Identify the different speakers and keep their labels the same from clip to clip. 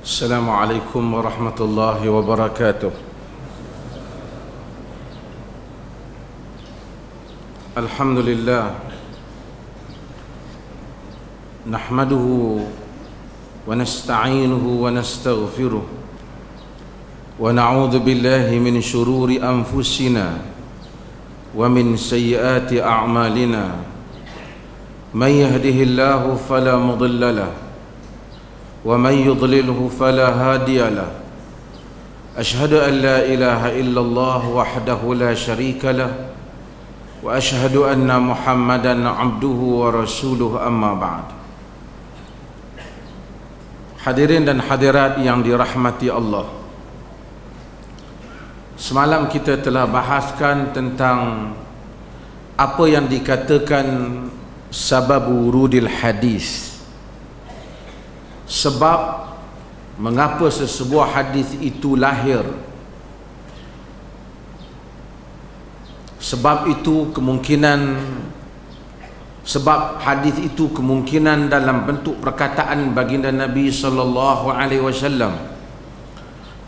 Speaker 1: Assalamualaikum warahmatullahi wabarakatuh. Alhamdulillah, nahmaduhu wa nasta'inuhu wa nastaghfiruh wa na'udzu billahi min shururi anfusina wa min sayyiati a'malina. Man yahdihillahu fala mudilla lahu wa man yudlilhu fala hadiya lahu. Ashhadu an la ilaha illallah wahdahu la syarika lahu wa ashhadu anna Muhammadan abduhu wa rasuluhu, amma ba'd. Hadirin dan hadirat yang dirahmati Allah, semalam kita telah bahaskan tentang apa yang dikatakan sabab wurudil hadis, sebab mengapa sesebuah hadis itu lahir. Sebab hadis itu kemungkinan dalam bentuk perkataan baginda Nabi sallallahu alaihi wasallam,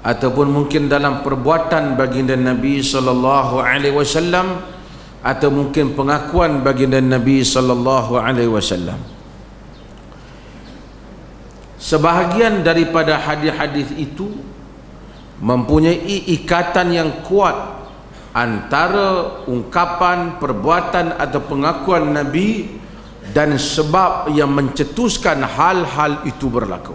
Speaker 1: ataupun mungkin dalam perbuatan baginda Nabi sallallahu alaihi wasallam, atau mungkin pengakuan baginda Nabi sallallahu alaihi wasallam. Sebahagian daripada hadis-hadis itu mempunyai ikatan yang kuat antara ungkapan, perbuatan atau pengakuan Nabi dan sebab yang mencetuskan hal-hal itu berlaku.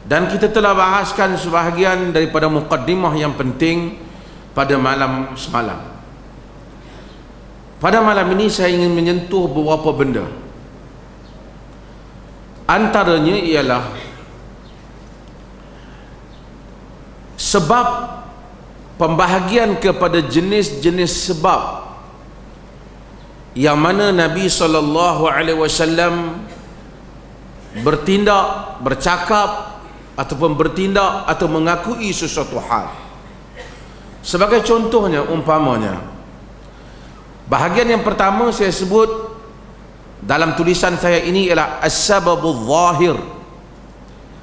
Speaker 1: Dan kita telah bahaskan sebahagian daripada muqaddimah yang penting pada malam semalam. Pada malam ini saya ingin menyentuh beberapa benda. Antaranya ialah sebab pembahagian kepada jenis-jenis sebab yang mana Nabi SAW bertindak, bercakap ataupun bertindak atau mengakui sesuatu hal. Sebagai contohnya, umpamanya, bahagian yang pertama saya sebut dalam tulisan saya ini ialah as-sababul zahir,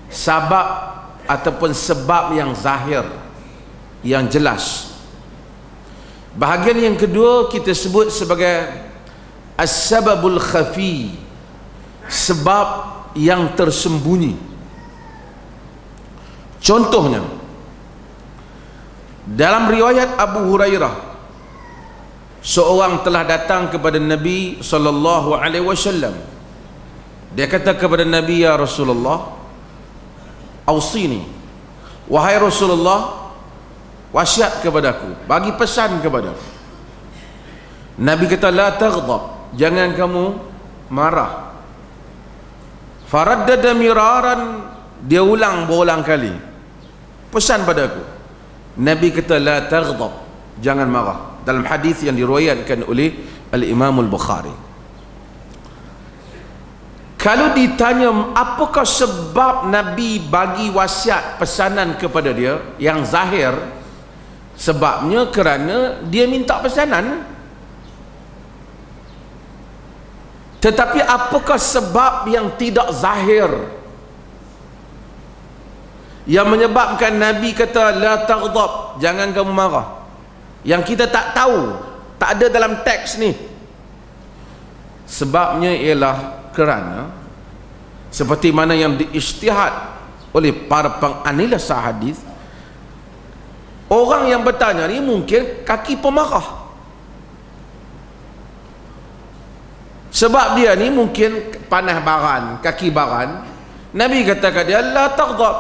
Speaker 1: sabab ataupun sebab yang zahir, yang jelas. Bahagian yang kedua kita sebut sebagai as-sababul khafi, sebab yang tersembunyi. Contohnya, dalam riwayat Abu Hurairah, seorang telah datang kepada Nabi sallallahu alaihi wasallam. Dia kata kepada Nabi, ya Rasulullah, ausini, wahai Rasulullah, wasiat kepadaku, bagi pesan kepadaku. Nabi kata, la taghdab, jangan kamu marah. Faraddada miraran, dia ulang berulang kali, pesan padaku. Nabi kata, la taghdab, jangan marah, dalam hadis yang diriwayatkan oleh Al-Imam Al-Bukhari. Kalau ditanya apakah sebab Nabi bagi wasiat pesanan kepada dia yang zahir, sebabnya kerana dia minta pesanan. Tetapi apakah sebab yang tidak zahir yang menyebabkan Nabi kata la taghdab, jangan kamu marah, yang kita tak tahu, tak ada dalam teks ni? Sebabnya ialah kerana seperti mana yang diijtihad oleh para penganalisa hadis, orang yang bertanya ni mungkin kaki pemarah. Sebab dia ni mungkin panah baran, kaki baran. Nabi kata kat dia, la taghdab.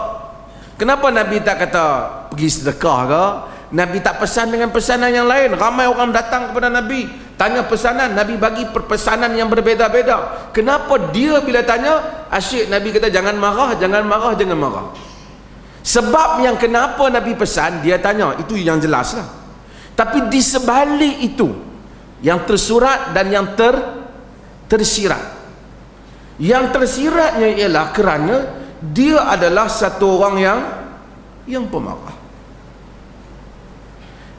Speaker 1: Kenapa Nabi tak kata pergi sedekah ke? Nabi tak pesan dengan pesanan yang lain. Ramai orang datang kepada Nabi tanya pesanan, Nabi bagi pesanan yang berbeza-beza. Kenapa dia bila tanya asyik Nabi kata jangan marah, jangan marah, jangan marah? Sebab yang kenapa Nabi pesan, dia tanya, itu yang jelas lah. Tapi di sebalik itu, yang tersurat dan yang tersirat. Yang tersiratnya ialah kerana dia adalah satu orang yang pemarah.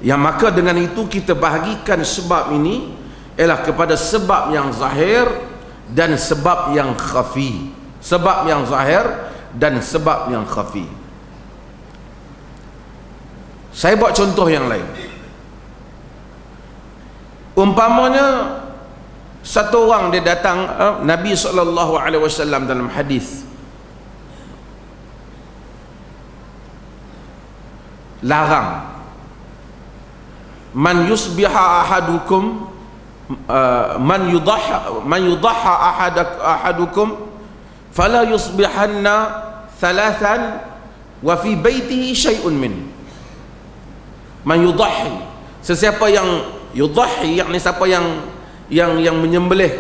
Speaker 1: Yang maka dengan itu kita bahagikan sebab ini ialah kepada sebab yang zahir dan sebab yang khafi. Sebab yang zahir dan sebab yang khafi. Saya buat contoh yang lain. Umpamanya satu orang dia datang, Nabi SAW dalam hadis larang, man yusbiha ahadukum man yudahha ahadukum fala yusbihanna thalathan wa fi baitihi syai'un min. Man yudahhi, sesiapa yang yudahhi, yakni siapa yang menyembelih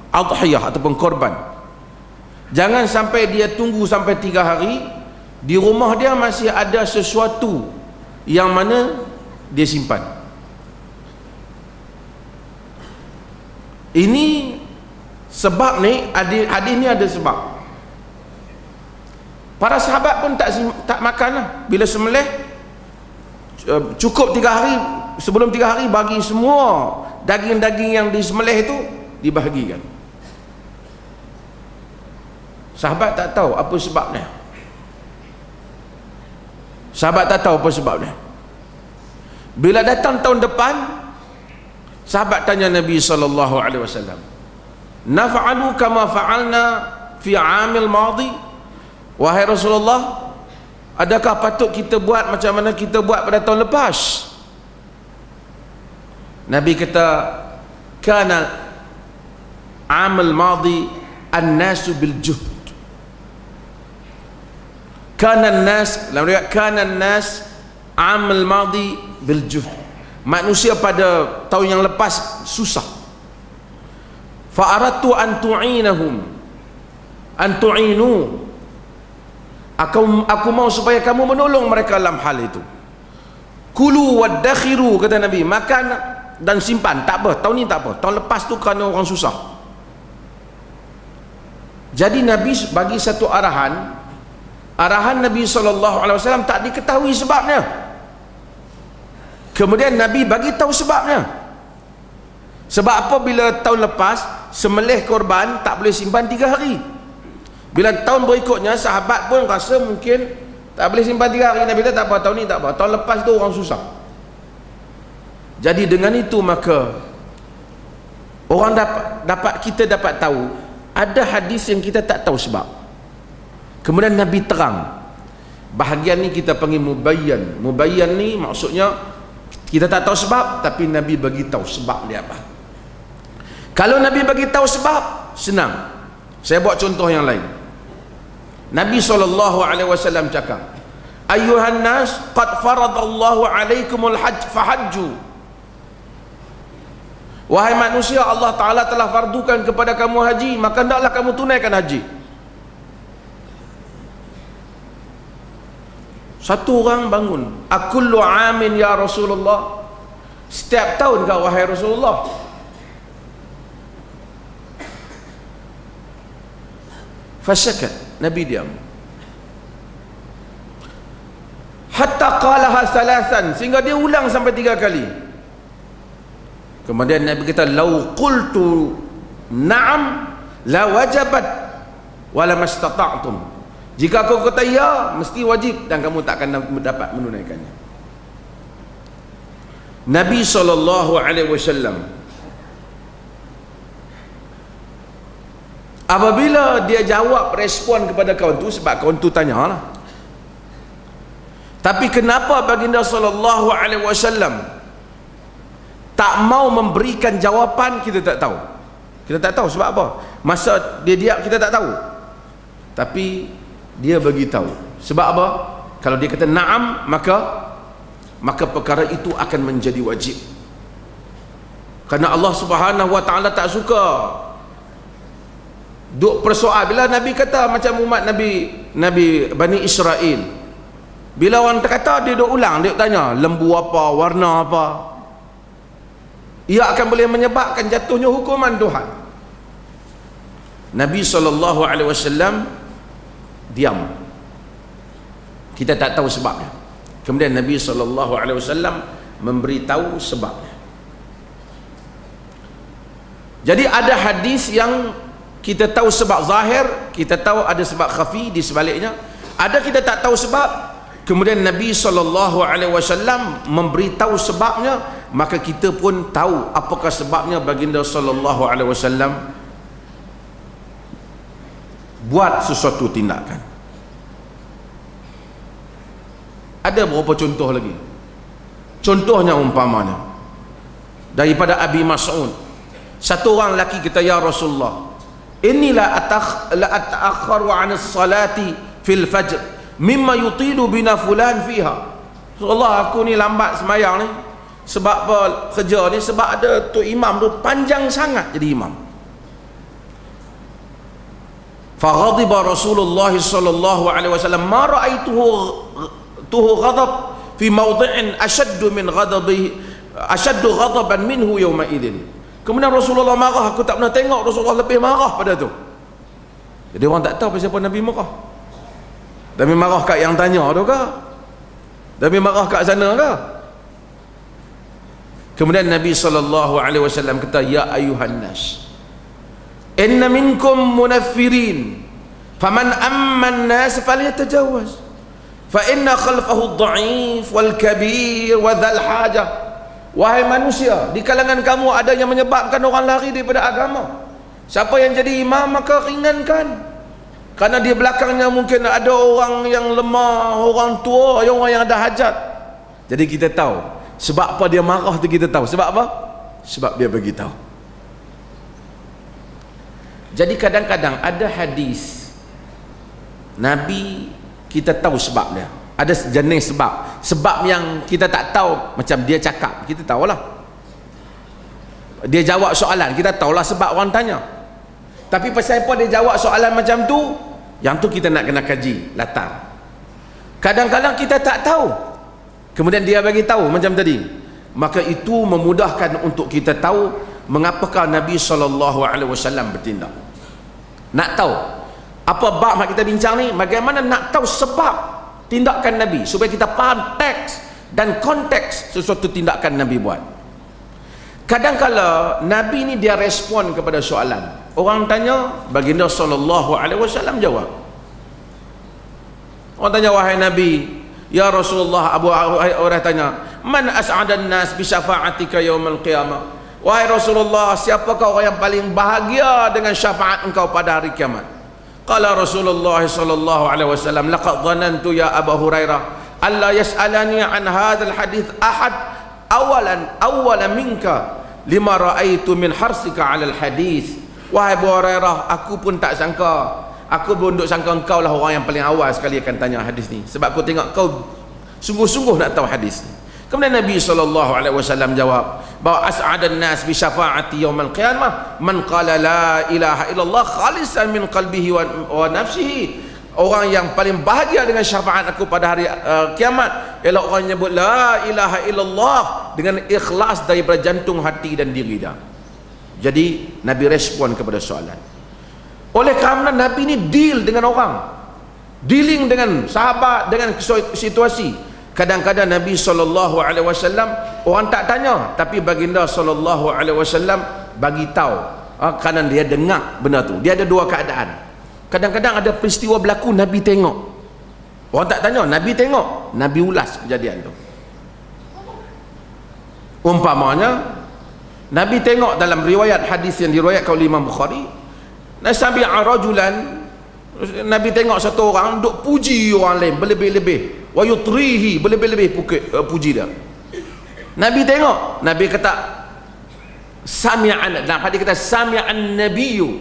Speaker 1: adhiyah ataupun korban, jangan sampai dia tunggu sampai 3 hari, di rumah dia masih ada sesuatu yang mana dia simpan. Ini sebab ni, hadis ni ada sebab. Para sahabat pun tak makan lah. Bila sembelih, cukup 3 hari, sebelum 3 hari bagi semua daging-daging yang disembelih itu dibahagikan. Sahabat tak tahu apa sebabnya. Sahabat tak tahu apa sebabnya. Bila datang tahun depan, sahabat tanya Nabi SAW, naf'alu kama fa'alna fi 'amil madi? Wahai Rasulullah, adakah patut kita buat macam mana kita buat pada tahun lepas? Nabi kata, kana amal madi an-nasu bil juhd. Kana an-nas, dalam riwayat kana an-nas amal madi bil juhd. Manusia pada tahun yang lepas susah. Fa aradtu an tu'inahum, an tu'inu. Aku mau supaya kamu menolong mereka dalam hal itu. Kulu waddakhiru, kata Nabi, makan dan simpan, tak apa, tahun ni tak apa, tahun lepas tu kerana orang susah. Jadi Nabi bagi satu arahan Nabi SAW tak diketahui sebabnya. Kemudian Nabi bagi tahu sebabnya. Sebab apa? Bila tahun lepas sembelih korban tak boleh simpan 3 hari. Bila tahun berikutnya sahabat pun rasa mungkin tak boleh simpan 3 hari, Nabi kata tak apa, tahun ni tak apa, tahun lepas tu orang susah. Jadi dengan itu maka orang kita dapat tahu ada hadis yang kita tak tahu sebab. Kemudian Nabi terang. Bahagian ni kita panggil mubayyan. Mubayyan ni maksudnya kita tak tahu sebab, tapi Nabi bagi tahu sebab dia apa. Kalau Nabi bagi tahu sebab, senang. Saya buat contoh yang lain. Nabi SAW cakap, ayyuhan nas qad faradallahu alaikumul hajj fahajju. Wahai manusia, Allah Ta'ala telah fardukan kepada kamu haji, maka hendaklah kamu tunaikan haji. Satu orang bangun, akullu amin ya Rasulullah, setiap tahun kau wahai Rasulullah? Fasyakat, Nabi diam. Hatta qalaha salasan, sehingga dia ulang sampai 3 kali. Kemudian Nabi kata, lau qultu na'am la wajabat wala mastata'tum. Jika aku kata ya, mesti wajib dan kamu tak akan dapat menunaikannya. Nabi SAW apabila dia jawab respon kepada kawan tu, sebab kawan tu tanya lah, tapi kenapa baginda SAW tak mau memberikan jawapan, kita tak tahu. Kita tak tahu sebab apa. Masa dia diam kita tak tahu, tapi dia bagi tahu. Sebab apa? Kalau dia kata na'am, maka perkara itu akan menjadi wajib. Kerana Allah Subhanahu Wa Ta'ala tak suka duk persoal. Bila Nabi kata macam umat Nabi Bani Israel, bila orang kata dia duk ulang, dia tanya lembu apa, warna apa, ia akan boleh menyebabkan jatuhnya hukuman Tuhan. Nabi SAW diam. Kita tak tahu sebabnya. Kemudian Nabi SAW memberitahu sebabnya. Jadi ada hadis yang kita tahu sebab zahir, kita tahu ada sebab khafi di sebaliknya, ada kita tak tahu sebab. Kemudian Nabi SAW memberitahu sebabnya, maka kita pun tahu apakah sebabnya baginda SAW buat sesuatu tindakan. Ada beberapa contoh lagi. Contohnya umpamanya daripada Abi Mas'ud, satu orang lelaki kata, ya Rasulullah, inni la ata'akharu 'an as-salati fil fajr mimma yutilu bina fulan fiha. Rasulullah, aku ni lambat semayang ni sebab apa kerja ni, sebab ada tu imam tu panjang sangat jadi imam. Faghadiba Rasulullah sallallahu alaihi wasallam, ma ra'aituhu ghadab fi mawdi'in ashaddu ghadaban minhu yawma idzin. Kemudian Rasulullah marah, aku tak pernah tengok Rasulullah lebih marah pada tu. Jadi orang tak tahu siapa Nabi marah. Nabi marah kat yang tanya tu ke? Nabi marah kat sana ke? Kemudian Nabi SAW kata, ya ayuhan nas, inna minkum munaffirin, faman amman nas falyatajawaz, fa inna khalfahu ad-dha'if wal kabir wa dhal hajah. Wahai manusia, di kalangan kamu ada yang menyebabkan orang lari daripada agama. Siapa yang jadi imam maka ringankan, kerana di belakangnya mungkin ada orang yang lemah, orang tua, orang yang ada hajat. Jadi kita tahu sebab apa dia marah tu, kita tahu sebab apa? Sebab dia beritahu. Jadi kadang-kadang ada hadis Nabi kita tahu sebabnya, ada jenis sebab yang kita tak tahu. Macam dia cakap, kita tahulah. Dia jawab soalan, kita tahulah sebab orang tanya. Tapi pasal apa dia jawab soalan macam tu, yang tu kita nak kena kaji latar. Kadang-kadang kita tak tahu, kemudian dia bagi tahu macam tadi, maka itu memudahkan untuk kita tahu mengapakah Nabi SAW bertindak. Nak tahu apa bab yang kita bincang ni, bagaimana nak tahu sebab tindakan Nabi, supaya kita faham teks dan konteks sesuatu tindakan Nabi buat. Kadang-kala Nabi ni dia respon kepada soalan. Orang tanya, baginda SAW jawab. Orang tanya, wahai Nabi, ya Rasulullah, Abu Hurairah tanya, man as'adan nas bi syafa'atika yaumal qiyamah. Wahai Rasulullah, siapakah orang yang paling bahagia dengan syafaat engkau pada hari kiamat? Qala Rasulullah sallallahu alaihi wasallam, laqad dhanantu ya Abu Hurairah alla yas'alani an hadzal hadits ahad awalan minka lima ra'aitu min harsika 'alal hadits. Wahai Abu Hurairah, aku pun tak sangka, aku pun duk sangka engkau lah orang yang paling awal sekali akan tanya hadis ni, sebab aku tengok kau sungguh-sungguh nak tahu hadis ni. Kemudian Nabi SAW jawab bahawa as'adan nas bi syafa'ati yaumal qiyamah man qala la ilaha illallah khalisan min qalbihi wa nafsihi. Orang yang paling bahagia dengan syafaat aku pada hari kiamat ialah orang yang nyebut la ilaha illallah dengan ikhlas daripada jantung, hati dan diri dia. Jadi Nabi respon kepada soalan. Oleh kerana Nabi ni deal dengan orang, dealing dengan sahabat, dengan situasi. Kadang-kadang Nabi SAW orang tak tanya, tapi baginda SAW bagi tahu, kerana dia dengar benda tu. Dia ada dua keadaan. Kadang-kadang ada peristiwa berlaku, Nabi tengok. Orang tak tanya, Nabi tengok, Nabi ulas kejadian tu. Umpamanya Nabi tengok dalam riwayat hadis yang diriwayatkan oleh Imam Bukhari, nasabi'a rajulan, Nabi tengok satu orang duk puji orang lain berlebih-lebih, wa yutrihi, berlebih-lebih puji dia. Nabi tengok, Nabi kata sami'an, dalam hadis kata sami'an nabiyyu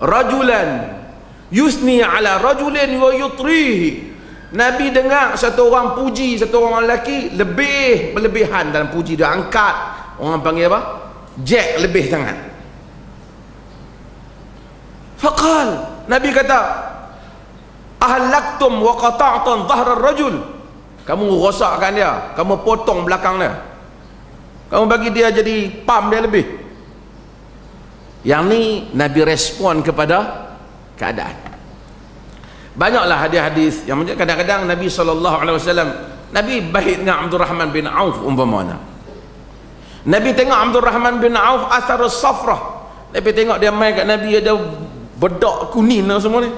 Speaker 1: rajulan yusni ala rajulin wa yutrihi. Nabi dengar satu orang puji satu orang lelaki lebih berlebihan dalam puji dia, angkat, orang panggil apa? Jack lebih sangat. Faqal, Nabi kata, ahlaktum wa qata'tum dhahra ar-rajul. Kamu rosakkan dia, kamu potong belakang dia, kamu bagi dia jadi pam dia lebih. Yang ni Nabi respon kepada keadaan. Banyaklah hadis-hadis yang kadang-kadang Nabi SAW, Nabi baik dengan Abdul Rahman bin Auf umpamanya. Nabi tengok Abdul Rahman bin Auf athar as-safrah. Nabi tengok dia mai kat Nabi ada bedak kuning semua ni.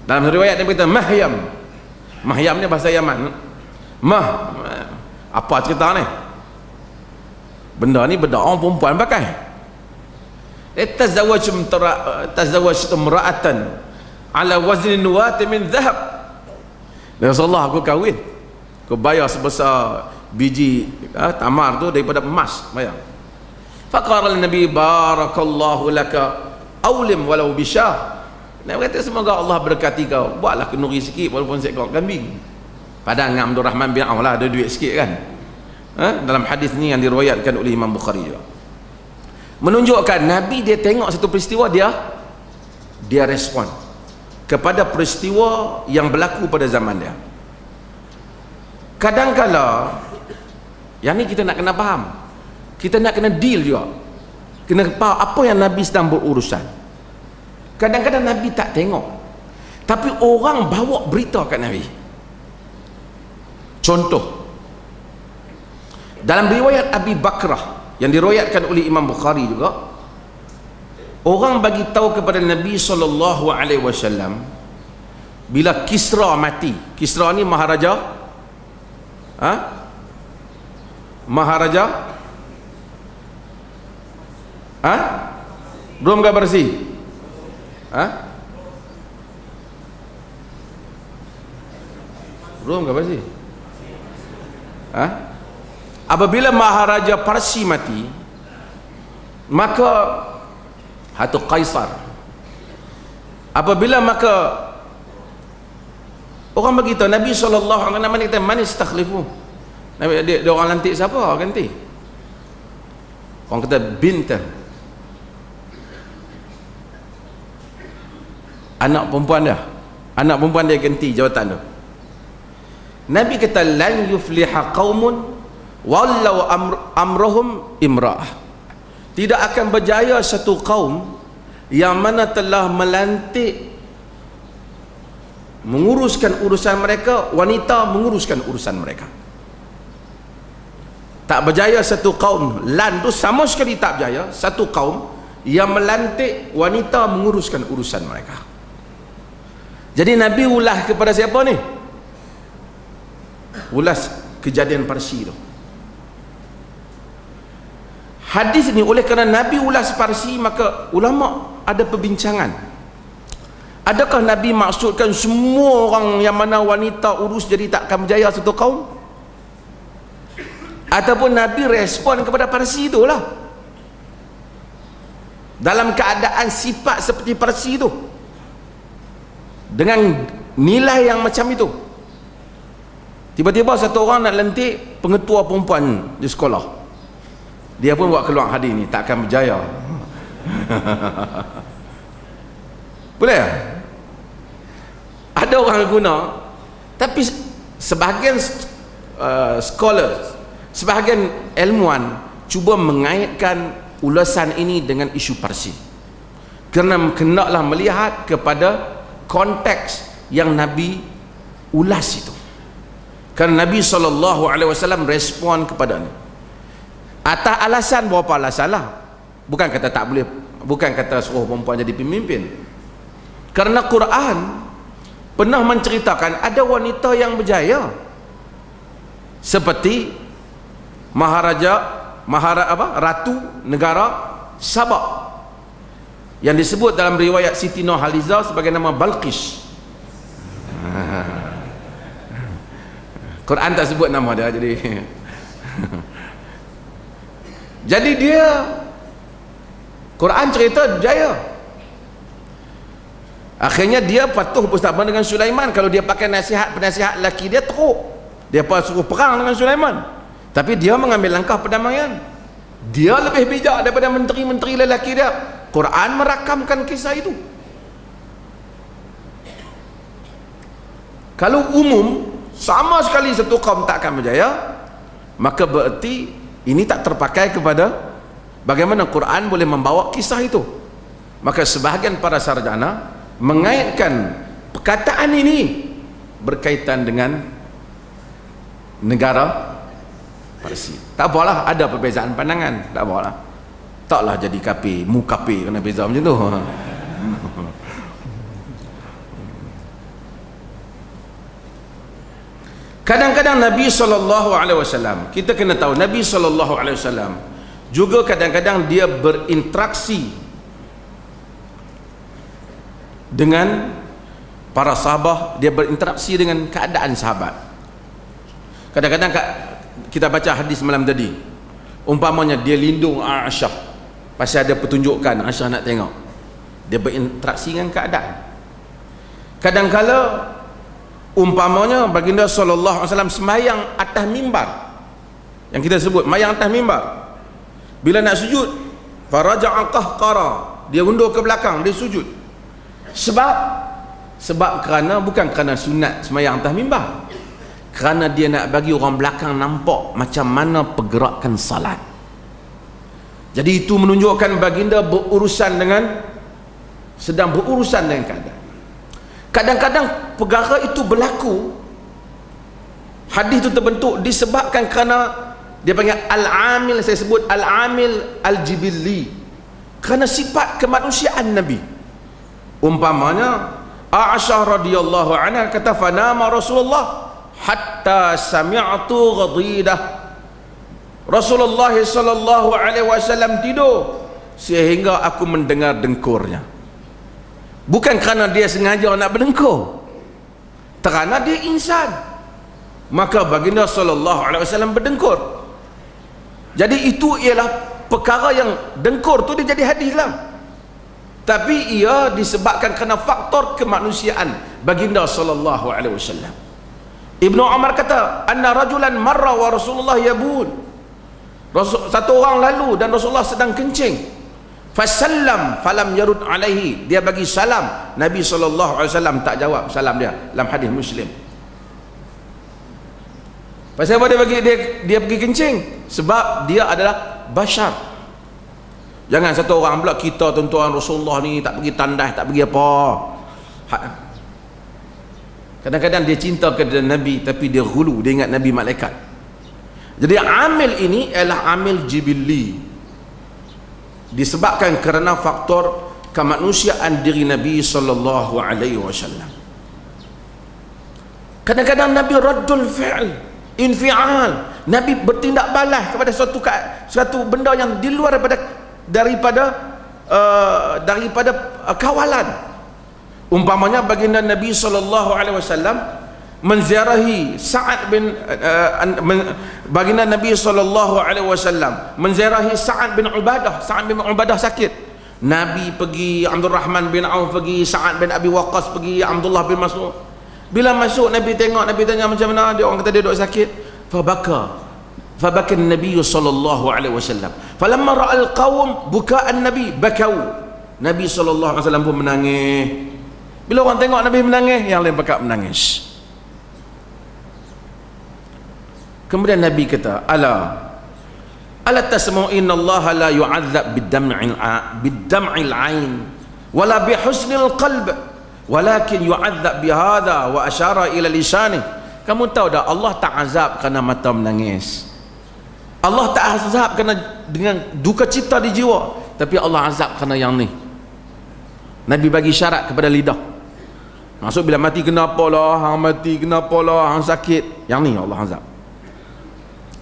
Speaker 1: Dalam riwayat dia berkata Mahyam. Mahyam ni bahasa Yaman. Apa cerita ni? Benda ni bedak orang perempuan pakai. Tazawwaj imra'atan ala wazni nuwat min dhahab. Rasulullah, aku kahwin, aku bayar sebesar biji tamar tu daripada emas, bayar. Faqala Nabi barakallahu laka awlim walau bisyah. Nabi kata semoga Allah berkati kau, buatlah kenduri sikit walaupun seekor kambing. Padahal dengan Abdul Rahman bin Auf lah, ada duit sikit kan. Dalam hadis ni yang diriwayatkan oleh Imam Bukhari juga, menunjukkan Nabi dia tengok satu peristiwa, dia respon kepada peristiwa yang berlaku pada zaman dia. Kadang-kala yang ni kita nak kena faham, kita nak kena deal juga, kena faham apa yang Nabi sedang berurusan. Kadang-kadang Nabi tak tengok, tapi orang bawa berita kat Nabi. Contoh dalam riwayat Abi Bakrah yang diriwayatkan oleh Imam Bukhari juga, orang bagi tahu kepada Nabi SAW bila Kisra mati. Kisra ni maharaja, belum ke bersih? Belum ke bersih? Apabila Maharaja Parsi mati, maka atau Kaisar, apabila maka orang beritahu Nabi SAW, nama dia kata man istakhlifu, Nabi dia orang lantik siapa ganti? Orang kata binta, anak perempuan dia ganti jawatan tu. Nabi kata lan yufliha qaumun wallau amrahum imra'ah. Tidak akan berjaya satu kaum yang mana telah melantik menguruskan urusan mereka, wanita menguruskan urusan mereka. Tak berjaya satu kaum, lan tu sama sekali tak berjaya satu kaum yang melantik wanita menguruskan urusan mereka. Jadi Nabi ulas kepada siapa ni? Ulas kejadian Parsi tu. Hadis ni oleh kerana Nabi ulas Parsi, maka ulama ada perbincangan. Adakah Nabi maksudkan semua orang yang mana wanita urus jadi tak akan berjaya satu kaum? Ataupun Nabi respon kepada Parsi itulah dalam keadaan sifat seperti Parsi itu, dengan nilai yang macam itu. Tiba-tiba satu orang nak lantik pengetua perempuan di sekolah, dia pun buat keluar hadis ni, tak akan berjaya. Boleh? Ada orang guna, tapi sebahagian scholars, sebahagian ilmuwan cuba mengaitkan ulasan ini dengan isu Parsi, kerana hendaklah melihat kepada konteks yang Nabi ulas itu. Kerana Nabi SAW respon kepada ni atas alasan, berapa alasan lah, bukan kata tak boleh, bukan kata suruh perempuan jadi pemimpin. Kerana Quran pernah menceritakan ada wanita yang berjaya, seperti Ratu negara Sabah yang disebut dalam riwayat Siti Nurhaliza sebagai nama Balqis. Quran tak sebut nama dia, jadi dia, Quran cerita jaya. Akhirnya dia patuh bersama dengan Sulaiman. Kalau dia pakai penasihat laki dia teruk, dia suruh perang dengan Sulaiman, tapi dia mengambil langkah perdamaian. Dia lebih bijak daripada menteri-menteri lelaki dia. Quran merakamkan kisah itu. Kalau umum sama sekali satu kaum tak akan berjaya, maka berarti ini tak terpakai kepada bagaimana Quran boleh membawa kisah itu. Maka sebahagian para sarjana mengaitkan perkataan ini berkaitan dengan negara Parsi. Tak apalah, ada perbezaan pandangan, tak apalah. Taklah jadi kafir, mu kafir kena beza macam tu. Kadang-kadang Nabi SAW, kita kena tahu Nabi SAW juga kadang-kadang dia berinteraksi dengan para sahabat, dia berinteraksi dengan keadaan sahabat. Kadang-kadang kita baca hadis malam tadi, umpamanya dia lindung Aisyah pasal ada pertunjukan, Aisyah nak tengok, dia berinteraksi dengan keadaan. Kadang-kala umpamanya baginda sallallahu alaihi wasallam sembahyang atas mimbar, yang kita sebut sembahyang atas mimbar, bila nak sujud faraja'a qahqara, dia undur ke belakang, dia sujud. Sebab kerana bukan kerana sunat sembahyang atas mimbar, kerana dia nak bagi orang belakang nampak macam mana pergerakan salat. Jadi itu menunjukkan baginda sedang berurusan dengan keadaan. Kadang-kadang perkara itu berlaku, hadis itu terbentuk disebabkan kerana dia panggil al-amil, saya sebut al-amil al-jibilli, kerana sifat kemanusiaan Nabi. Umpamanya Aisyah radhiyallahu anha kata, fanama Rasulullah hatta sami'tu ghadidah, Rasulullah sallallahu alaihi wasallam tidur sehingga aku mendengar dengkurnya. Bukan kerana dia sengaja nak berdengkur, kerana dia insan, maka baginda sallallahu alaihi wasallam berdengkur. Jadi itu ialah perkara yang dengkur tu dia jadi hadis lah, tapi ia disebabkan kerana faktor kemanusiaan baginda sallallahu alaihi wasallam. Ibnu Umar kata, anna rajulan marra wa Rasulullah yabul, satu orang lalu dan Rasulullah sedang kencing, fasallam falam yarud alaihi, dia bagi salam, Nabi SAW tak jawab salam dia, dalam hadis Muslim. Pasal apa dia pergi kencing? Sebab dia adalah bashar. Jangan satu orang pula, kita tuan-tuan Rasulullah ni tak pergi tandas, tak pergi apa. Kadang-kadang dia cinta kepada Nabi tapi dia ghulu, dia ingat Nabi malaikat. Jadi amil ini adalah amil jibilli, disebabkan kerana faktor kemanusiaan diri Nabi sallallahu alaihi wasallam. Kadang-kadang Nabi raddul fi'l, infial, Nabi bertindak balas kepada suatu benda yang di luar daripada kawalan. Umpamanya baginda Nabi sallallahu alaihi wasallam menziarahi baginda Nabi sallallahu alaihi wasallam menziarahi Sa'ad bin Ubadah sakit. Nabi pergi, Abdul Rahman bin Auf pergi, Sa'ad bin Abi Waqqas pergi, Abdullah bin Mas'ud. Bila masuk Nabi tengok, Nabi tanya macam mana dia, orang kata dia duduk sakit. Fabaka Nabi sallallahu alaihi wasallam. Falamma ra'al qaum buka'an Nabi bakau. Nabi sallallahu alaihi wasallam pun menangis. Bila orang tengok Nabi menangis, yang lain bakal menangis. Kemudian Nabi kata, ala tasma'u inna Allah la yu'adzab bid-dam'il 'ain wala bihusnil qalb walakin yu'adzab bihadha, wa asyara ila lisani. Kamu tahu dah, Allah tak azab kerana mata menangis, Allah tak azab kerana dengan duka cita di jiwa, tapi Allah azab kerana yang ni. Nabi bagi syarat kepada lidah. Maksud bila mati kenapa lah, hang mati kenapa lah, hang sakit, yang ni Allah azab.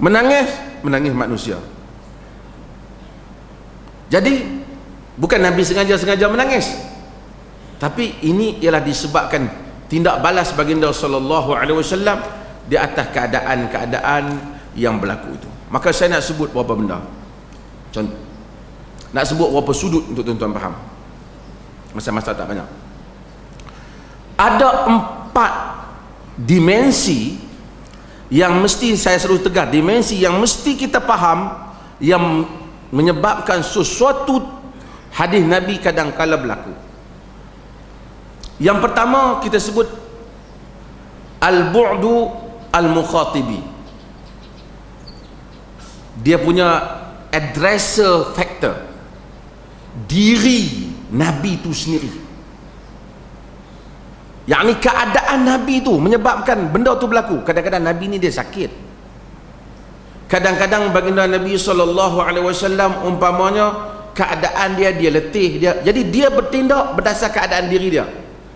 Speaker 1: Menangis manusia. Jadi bukan Nabi sengaja menangis, tapi ini ialah disebabkan tindak balas baginda sallallahu alaihi wasallam di atas keadaan-keadaan yang berlaku itu. Maka saya nak sebut beberapa benda. Contoh, nak sebut beberapa sudut untuk tuan-tuan faham. Masa-masa tak banyak. Ada 4 dimensi yang mesti saya selalu tegar, dimensi yang mesti kita faham, yang menyebabkan sesuatu hadis Nabi kadang-kala berlaku. Yang pertama kita sebut al-bu'du al-mukhatibi, dia punya addresser factor, diri Nabi itu sendiri. Yang ni keadaan Nabi tu menyebabkan benda tu berlaku. Kadang-kadang Nabi ni dia sakit. Kadang-kadang baginda Nabi sallallahu alaihi wasallam umpamanya keadaan dia letih dia. Jadi dia bertindak berdasar keadaan diri dia.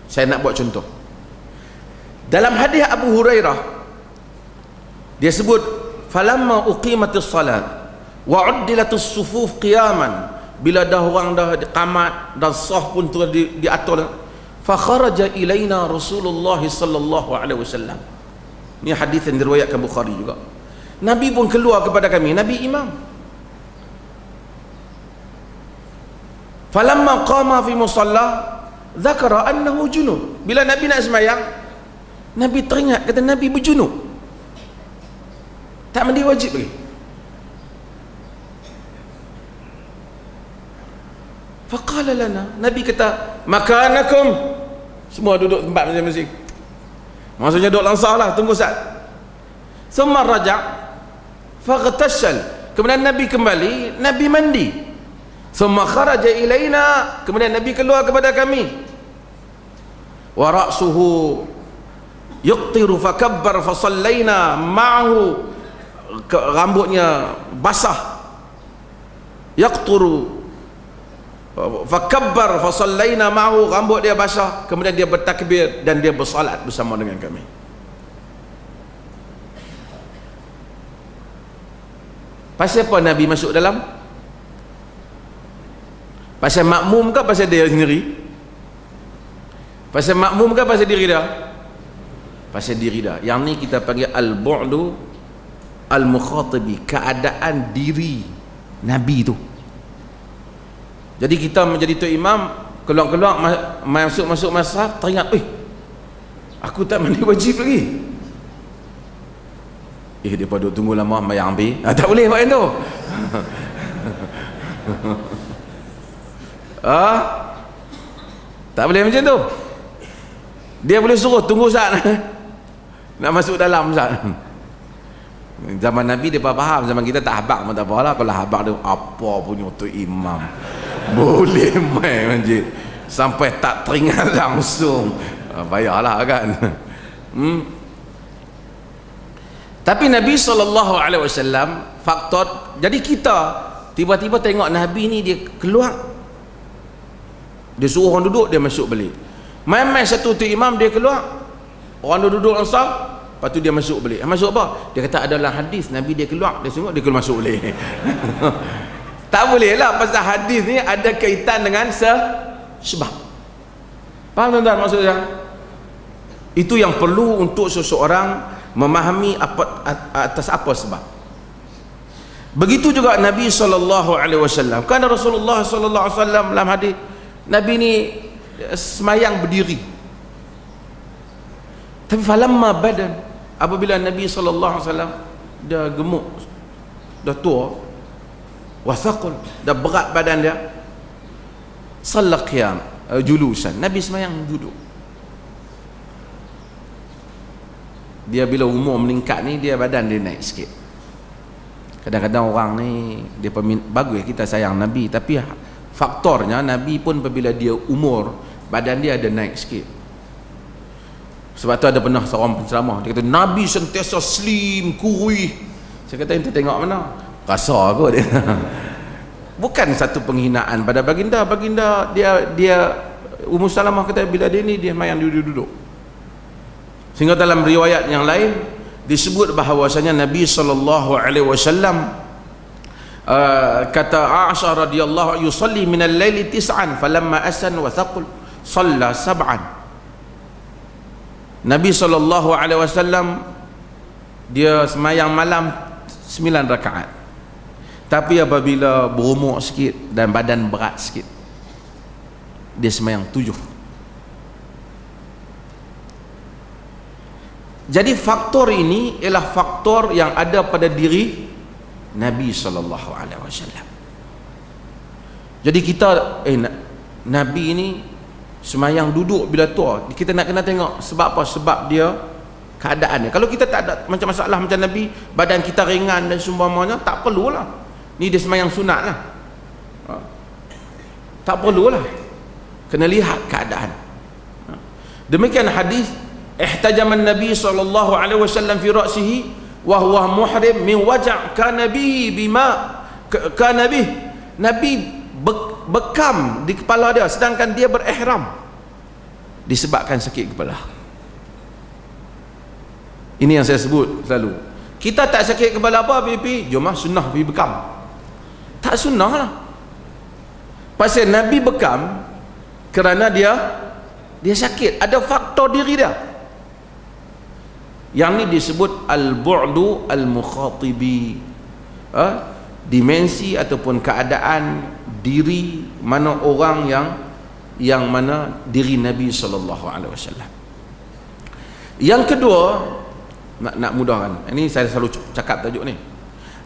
Speaker 1: Saya nak buat contoh. Dalam hadis Abu Hurairah dia sebut falamma uqimatis salat wa uddilatus sufuf qiyaman, bila dah orang dah qamat dan saf pun tu diatur, fa kharaja ilaina Rasulullah sallallahu alaihi wasallam. Ni hadis yang diriwayatkan Bukhari juga. Nabi pun keluar kepada kami, Nabi imam. Falamma qama fi musalla dzakara annahu junub. Bila Nabi nak sembahyang, Nabi teringat kata Nabi berjunub. Tak mandi wajib lagi. Faqala lana, Nabi kata, makanakum, semua duduk tempat masing-masing. Maksudnya duduk langsar lah, tunggu saat. Summa raja' faghtassal. Kemudian Nabi kembali, Nabi mandi. Summa kharaja ilaina, kemudian Nabi keluar kepada kami. Wa ra'suhu yuqtiru fakabbar fasallaina ma'ahu, rambutnya basah, yaqturu fakabbar fasallaina ma'ahu, rambut dia basah, kemudian dia bertakbir dan dia bersalat bersama dengan kami. Pasal apa Nabi masuk dalam? Pasal makmum ke pasal dia sendiri? Pasal makmum ke pasal diri dia? Pasal diri dia. Yang ni kita panggil al-bu'du al-mukhatibi, keadaan diri Nabi tu. Jadi kita menjadi tu imam, keluar-keluar masuk masjid, teringat, aku tak mandi wajib lagi. Daripada tunggu lama mayang ambil. Tak boleh buat yang tu. Tak boleh macam tu. Dia boleh suruh tunggu saat nak masuk dalam saat. Zaman Nabi dia faham, zaman kita tak habaq pun tak apalah. Kalau habaq dia apa punya tu imam, boleh main masjid sampai tak teringat langsung, payahlah kan. Tapi Nabi SAW faktor, jadi kita tiba-tiba tengok Nabi ni dia keluar, dia suruh orang duduk, dia masuk balik. Main-main satu tu imam, dia keluar, orang duduk langsung, lepas tu dia masuk balik. Masuk apa? Dia kata adalah hadis Nabi dia keluar, dia tengok dia keluar masuk balik. Tak boleh lah, pasal hadis ni ada kaitan dengan sebab. Faham tuan-tuan maksudnya? Itu yang perlu untuk seseorang memahami atas apa sebab. Begitu juga Nabi SAW. Kan Rasulullah SAW dalam hadis, Nabi ni semayang berdiri. Tapi falamma badan, apabila Nabi SAW dah gemuk, dah tua, wasaqul, dah berat badan dia, salla qiyam julusan, Nabi semayang duduk. Dia bila umur meningkat ni, dia badan dia naik sikit. Kadang-kadang orang ni dia bagus kita sayang Nabi, tapi faktornya Nabi pun apabila dia umur, badan dia ada naik sikit. Sebab tu ada pernah seorang penceramah, dia kata Nabi sentiasa slim, kurus. Saya kata ente tengok mana? Kasar kot dia. Bukan satu penghinaan pada baginda. Baginda dia Ummu Salamah kata bila dia ni dia main duduk-duduk. Sehingga dalam riwayat yang lain disebut bahawasanya Nabi SAW kata Aisyah radhiyallahu yusalli min al-laili 9 falamma asan wa thaqul shalla 7. Nabi SAW dia semayang malam 9 rakaat. Tapi apabila berumur sikit dan badan berat sikit, dia semayang 7. Jadi faktor ini ialah faktor yang ada pada diri Nabi SAW. Jadi kita Nabi ini semayang duduk bila tua, kita nak kena tengok sebab apa? Sebab dia keadaannya. Kalau kita tak ada macam masalah macam Nabi, badan kita ringan dan seumpamanya, tak perlulah. Ni dia semayang sunat lah. Tak perlulah. Kena lihat keadaan. Demikian hadis ihtajama an-nabi sallallahu alaihi wasallam fi ra'sihi wa huwa muhrim min waja' kana bihi bima kana bih. Nabi bekam di kepala dia sedangkan dia berihram disebabkan sakit kepala. Ini yang saya sebut selalu. Kita tak sakit kepala apa pergi jom sunnah pergi bekam. Tak sunnah lah. Pasal Nabi bekam kerana dia sakit, ada faktor diri dia. Yang ni disebut al-bu'du al-mukhatibi, dimensi ataupun keadaan diri mana orang yang mana diri Nabi SAW. Yang kedua, nak mudahkan, ini saya selalu cakap tajuk ni.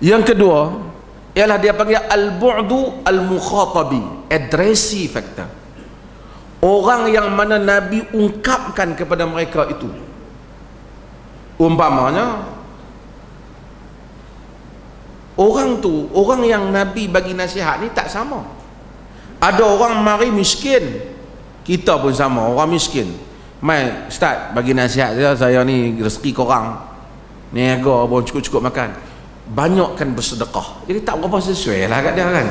Speaker 1: Yang kedua ialah dia panggil al-bu'du al-mukhatabi, addressee factor. Orang yang mana Nabi ungkapkan kepada mereka itu. Umpamanya orang yang Nabi bagi nasihat ni tak sama. Ada orang mari miskin, kita pun sama orang miskin. Mai ustaz bagi nasihat saya ni rezeki korang niaga pun cukup-cukup makan, banyakkan bersedekah. Jadi tak berapa sesuai lah kat dia kan.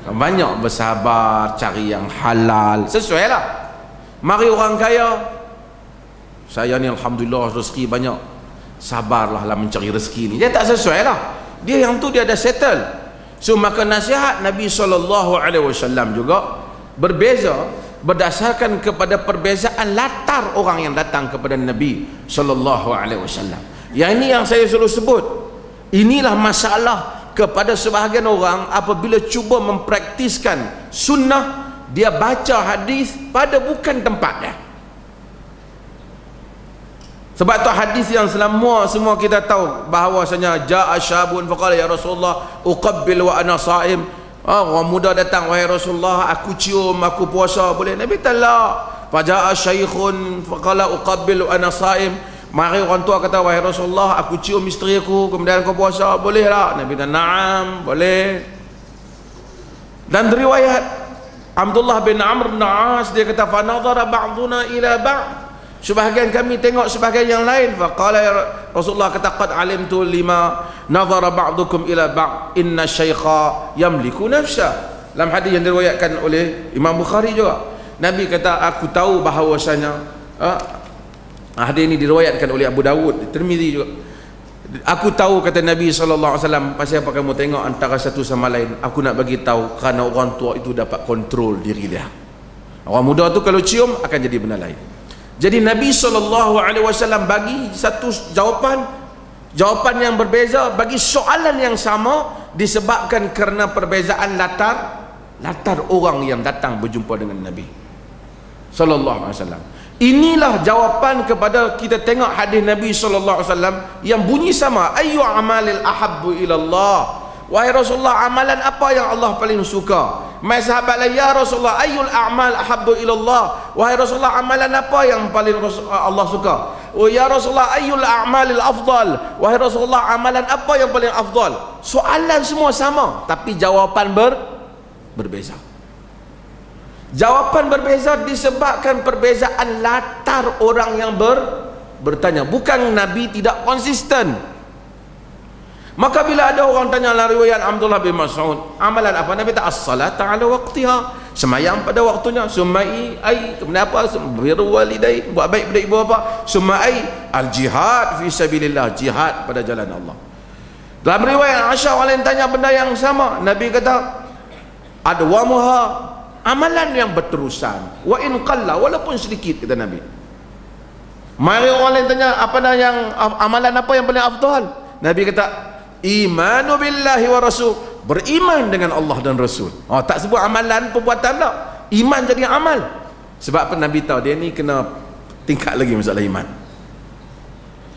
Speaker 1: Banyak bersabar cari yang halal, sesuai lah. Mari orang kaya, saya ni alhamdulillah rezeki banyak, sabarlah lah mencari rezeki ni. Dia tak sesuai lah. Dia yang tu dia dah settle. So maka nasihat Nabi SAW juga berbeza berdasarkan kepada perbezaan latar orang yang datang kepada Nabi SAW. Yang ini yang saya selalu sebut. Inilah masalah kepada sebahagian orang apabila cuba mempraktiskan sunnah, dia baca hadis pada bukan tempatnya. Sebab tu hadis yang semua kita tahu bahawasanya jaa syabun faqala ya Rasulullah uqabbil wa ana shaim. Orang muda datang, wahai Rasulullah aku cium aku puasa boleh? Nabi talak. Fajaa syaikhun faqala uqabbil wa ana shaim. Mari orang tua kata, wahai Rasulullah aku cium isteri aku kemudian kau puasa boleh tak? Nabi kata na'am boleh. Dan riwayat Abdullah bin Amr bin As dia kata fa nadhara ba'duna ila ba'd, sebahagian kami tengok sebahagian yang lain. Faqala ya Rasulullah kata qad alimtu lima nadhara ba'dukum ila ba'd inna syaikha yamliku nafsa. Dalam hadis yang diriwayatkan oleh Imam Bukhari juga, Nabi kata aku tahu bahawasanya hadis ini diriwayatkan oleh Abu Dawud, Tirmizi juga. Aku tahu kata Nabi SAW, pasal apa kamu tengok antara satu sama lain, aku nak bagi tahu kerana orang tua itu dapat kontrol diri dia. Orang muda tu kalau cium akan jadi benda lain. Jadi Nabi SAW bagi satu jawapan yang berbeza bagi soalan yang sama disebabkan kerana perbezaan latar orang yang datang berjumpa dengan Nabi SAW. Inilah jawapan kepada kita tengok hadis Nabi SAW yang bunyi sama, ayyu amalil ahabbu ilallah, wahai Rasulullah amalan apa yang Allah paling suka? Mai sahabat lain, ya Rasulullah ayyul a'mal ahabbu ilallah, wahai Rasulullah amalan apa yang paling Allah suka? Oh ya Rasulullah ayyul a'malil afdal, wahai Rasulullah amalan apa yang paling afdal? Soalan semua sama tapi jawapan berbeza. Jawapan berbeza disebabkan perbezaan latar orang yang bertanya. Bukan Nabi tidak konsisten. Maka bila ada orang tanya la riwayat Abdullah bin Mas'ud, amalan apa? Nabi kata as-salat ala waqtiha, sembahyang pada waktunya. Sumai ai kenapa? Birrul walidain, buat baik pada ibu bapa. Sumai al-jihad fi sabilillah, jihad pada jalan Allah. Dalam riwayat Aisyah orang lain tanya benda yang sama. Nabi kata adwamuha, amalan yang berterusan, wa in qalla, walaupun sedikit, kata Nabi. Mari orang lain tanya apa yang amalan apa yang paling afdal? Nabi kata imanu billahi wa rasul, beriman dengan Allah dan Rasul. Tak sebut amalan perbuatan tak, iman jadi amal. Sebab apa? Nabi tahu dia ni kena tingkat lagi masalah iman.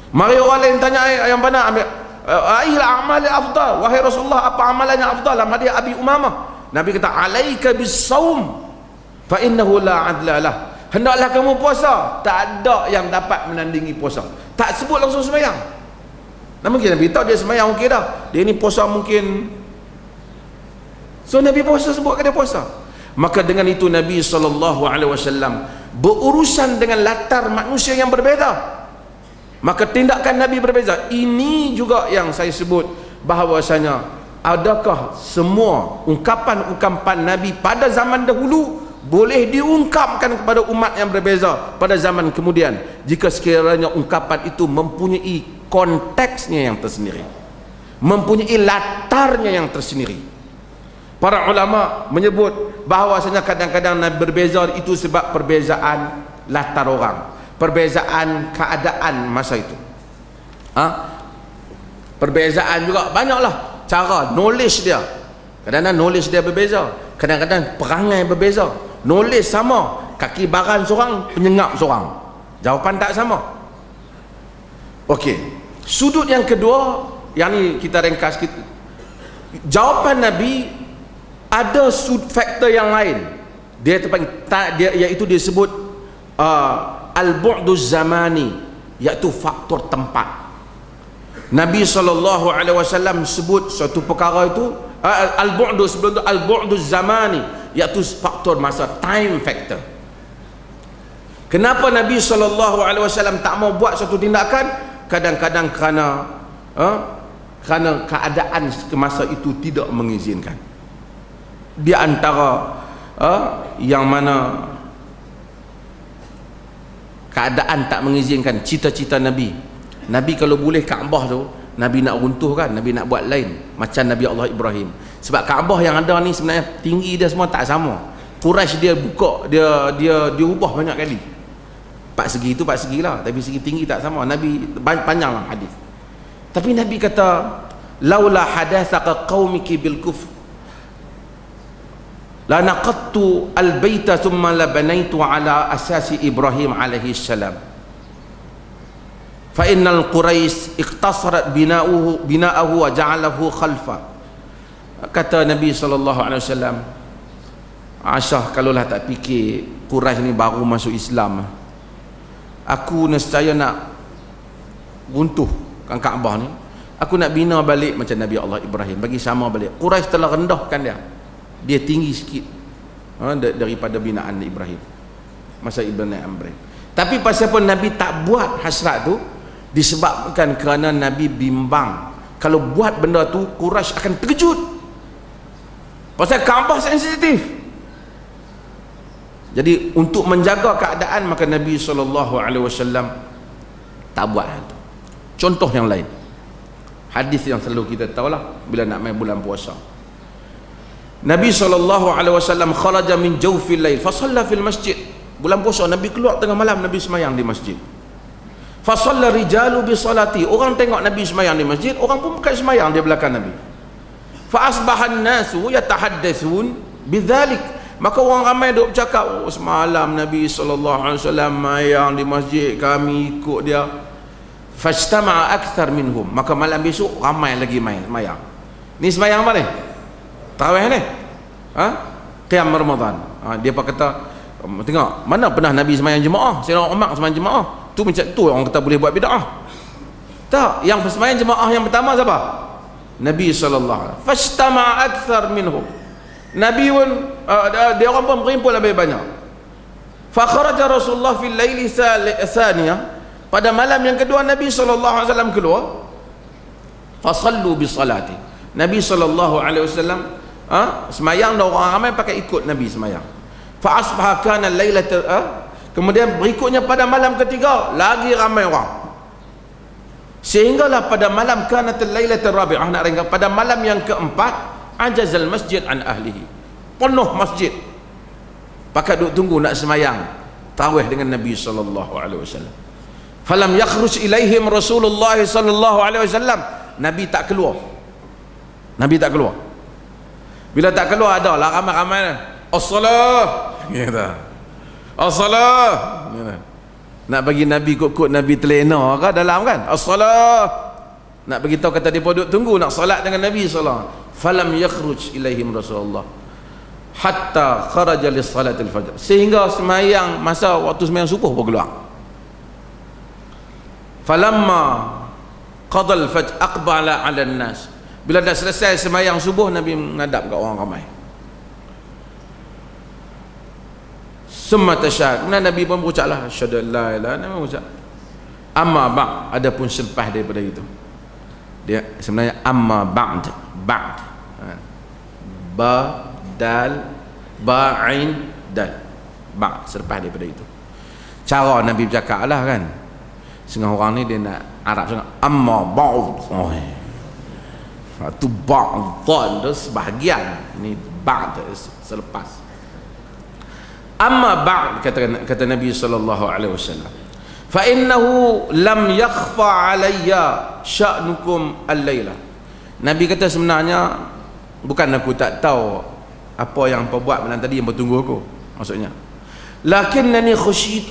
Speaker 1: Mari orang lain tanya yang mana ayil amal afdal, wahai Rasulullah apa amalan yang afdal? Dalam hadis Abi Umamah Nabi kata alaika bis-saum fa innahu la adla lah, hendaklah kamu puasa, tak ada yang dapat menandingi puasa. Tak sebut langsung sembahyang. Namun Nabi tahu dia sembahyang okey dah, dia ni puasa mungkin, so Nabi puasa sebutkan dia puasa. Maka dengan itu Nabi SAW berurusan dengan latar manusia yang berbeza, maka tindakan Nabi berbeza. Ini juga yang saya sebut bahawasanya adakah semua ungkapan-ungkapan Nabi pada zaman dahulu boleh diungkapkan kepada umat yang berbeza pada zaman kemudian jika sekiranya ungkapan itu mempunyai konteksnya yang tersendiri, mempunyai latarnya yang tersendiri. Para ulama menyebut bahawasanya kadang-kadang Nabi berbeza itu sebab perbezaan latar orang, perbezaan keadaan masa itu. Perbezaan juga banyaklah cara knowledge dia. Kadang-kadang knowledge dia berbeza, kadang-kadang perangai berbeza. Knowledge sama, kaki baran seorang, penyengap seorang, jawapan tak sama. Okey, sudut yang kedua yang ni kita ringkas sikit. Jawapan Nabi ada faktor yang lain. Dia iaitu disebut al-bu'du zamani, iaitu faktor tempat. Nabi SAW sebut suatu perkara itu al-bu'du, sebelum itu al-bu'du zamani, iaitu faktor masa, time factor. Kenapa Nabi SAW tak mau buat suatu tindakan? Kadang-kadang kerana keadaan masa itu tidak mengizinkan. Di antara yang mana keadaan tak mengizinkan, cita-cita Nabi kalau boleh Kaabah tu Nabi nak runtuhkan, Nabi nak buat lain macam Nabi Allah Ibrahim. Sebab Kaabah yang ada ni sebenarnya tinggi dia semua tak sama. Quraisy dia buka, dia ubah banyak kali. 4 segi itu 4 segi lah, tapi segi tinggi tak sama. Nabi panjang lah hadis. Tapi Nabi kata, laula hadatsaka qaumiki bil kufr la naqattu al baita thumma la banaitu ala asasi Ibrahim alaihi salam. Fa innal Quraisy iqtasarat bina'ahu wa ja'alahu khalfa. Kata Nabi SAW, Aisyah, kalaulah tak fikir Quraisy ni baru masuk Islam, aku nescaya nak runtuhkan Kaabah ni. Aku nak bina balik macam Nabi Allah Ibrahim, bagi sama balik. Quraisy telah rendahkan dia tinggi sikit daripada binaan Ibrahim masa Ibn Amr. Tapi pasal pun Nabi tak buat hasrat tu disebabkan kerana Nabi bimbang kalau buat benda tu Quraisy akan terkejut, pasal Kaabah sensitif. Jadi untuk menjaga keadaan maka Nabi SAW tak buat itu. Contoh yang lain, hadis yang selalu kita tahulah bila nak main bulan puasa, Nabi SAW kharaja min jawfil lail fa shalla fil masjid. Bulan puasa Nabi keluar tengah malam, Nabi semayang di masjid. Fa shalla rijalu bi salati, orang tengok Nabi semayang di masjid, orang pun bukan semayang di belakang Nabi. Fa asbahan nasu yatahaddatsun bidzalik, maka orang ramai duk bercakap, oh, semalam Nabi SAW semayang di masjid, kami ikut dia. Fajtama'a akthar minhum, maka malam besok ramai lagi semayang. Ni semayang apa ni? Tarawih ni? Qiyam Ramadan. Dia kata, tengok, mana pernah Nabi semayang jemaah? Sayyidina Umar semayang jemaah. Tu macam tu orang kata boleh buat bid'ah. Tak, yang semayang jemaah yang pertama siapa? Nabi SAW. Fajtama'a akthar minhum. Nabi pun dia orang pun berimpun lebih banyak. Fa kharaja Rasulullah fil laili tsaniyah, pada malam yang kedua Nabi SAW keluar. Fa sallu bi salati, Nabi SAW semayang, dan orang ramai pakai ikut Nabi semayang. Fa asbaha kana lailata, kemudian berikutnya pada malam ketiga lagi ramai orang, sehinggalah pada malam kanat lailatul rabi'ah, nak ringkas pada malam yang keempat, ajazal masjid an ahlihi, penuh masjid pakat duk tunggu nak semayang tarawih dengan Nabi SAW. Falam yakhruj ilaihim Rasulullah SAW, Nabi tak keluar. Bila tak keluar, ada lah ramai-ramai as-salah gitu, as-salah gitu. Nak bagi Nabi kot-kot Nabi telena ke dalam kan, as-salah, nak bagi tahu kata dia duduk tunggu nak solat dengan Nabi SAW. Falam yakhruj ilaihim Rasulullah hatta kharaja lis salatil fajr, sehingga semayang, masa waktu semayang subuh baru keluar. Falamma qadal fajr aqbala 'ala an-nas, bila dah selesai semayang subuh Nabi menghadap ke orang ramai. Summa tasyahhad, kemudian Nabi pun berucaplah asyhadu an la ilaha illallah, berucap amma ba'd, adapun selepas daripada itu dia sebenarnya amma ba'd ba, dal, ba, ain, dal. Ba selepas daripada itu. Cara Nabi bercakap lah kan. Setengah orang ni dia nak Arab sangat. Amma ba'd. Oh. Itu ba'd tu sebahagian. Ini ba'd selepas. Amma ba'd kata Nabi sallallahu alaihi wasallam. Fa innahu lam yakhfa alayya sya'nukum al-laila. Nabi kata sebenarnya bukan aku tak tahu apa yang kau buat malam tadi yang bertunggu aku. Maksudnya lakinnani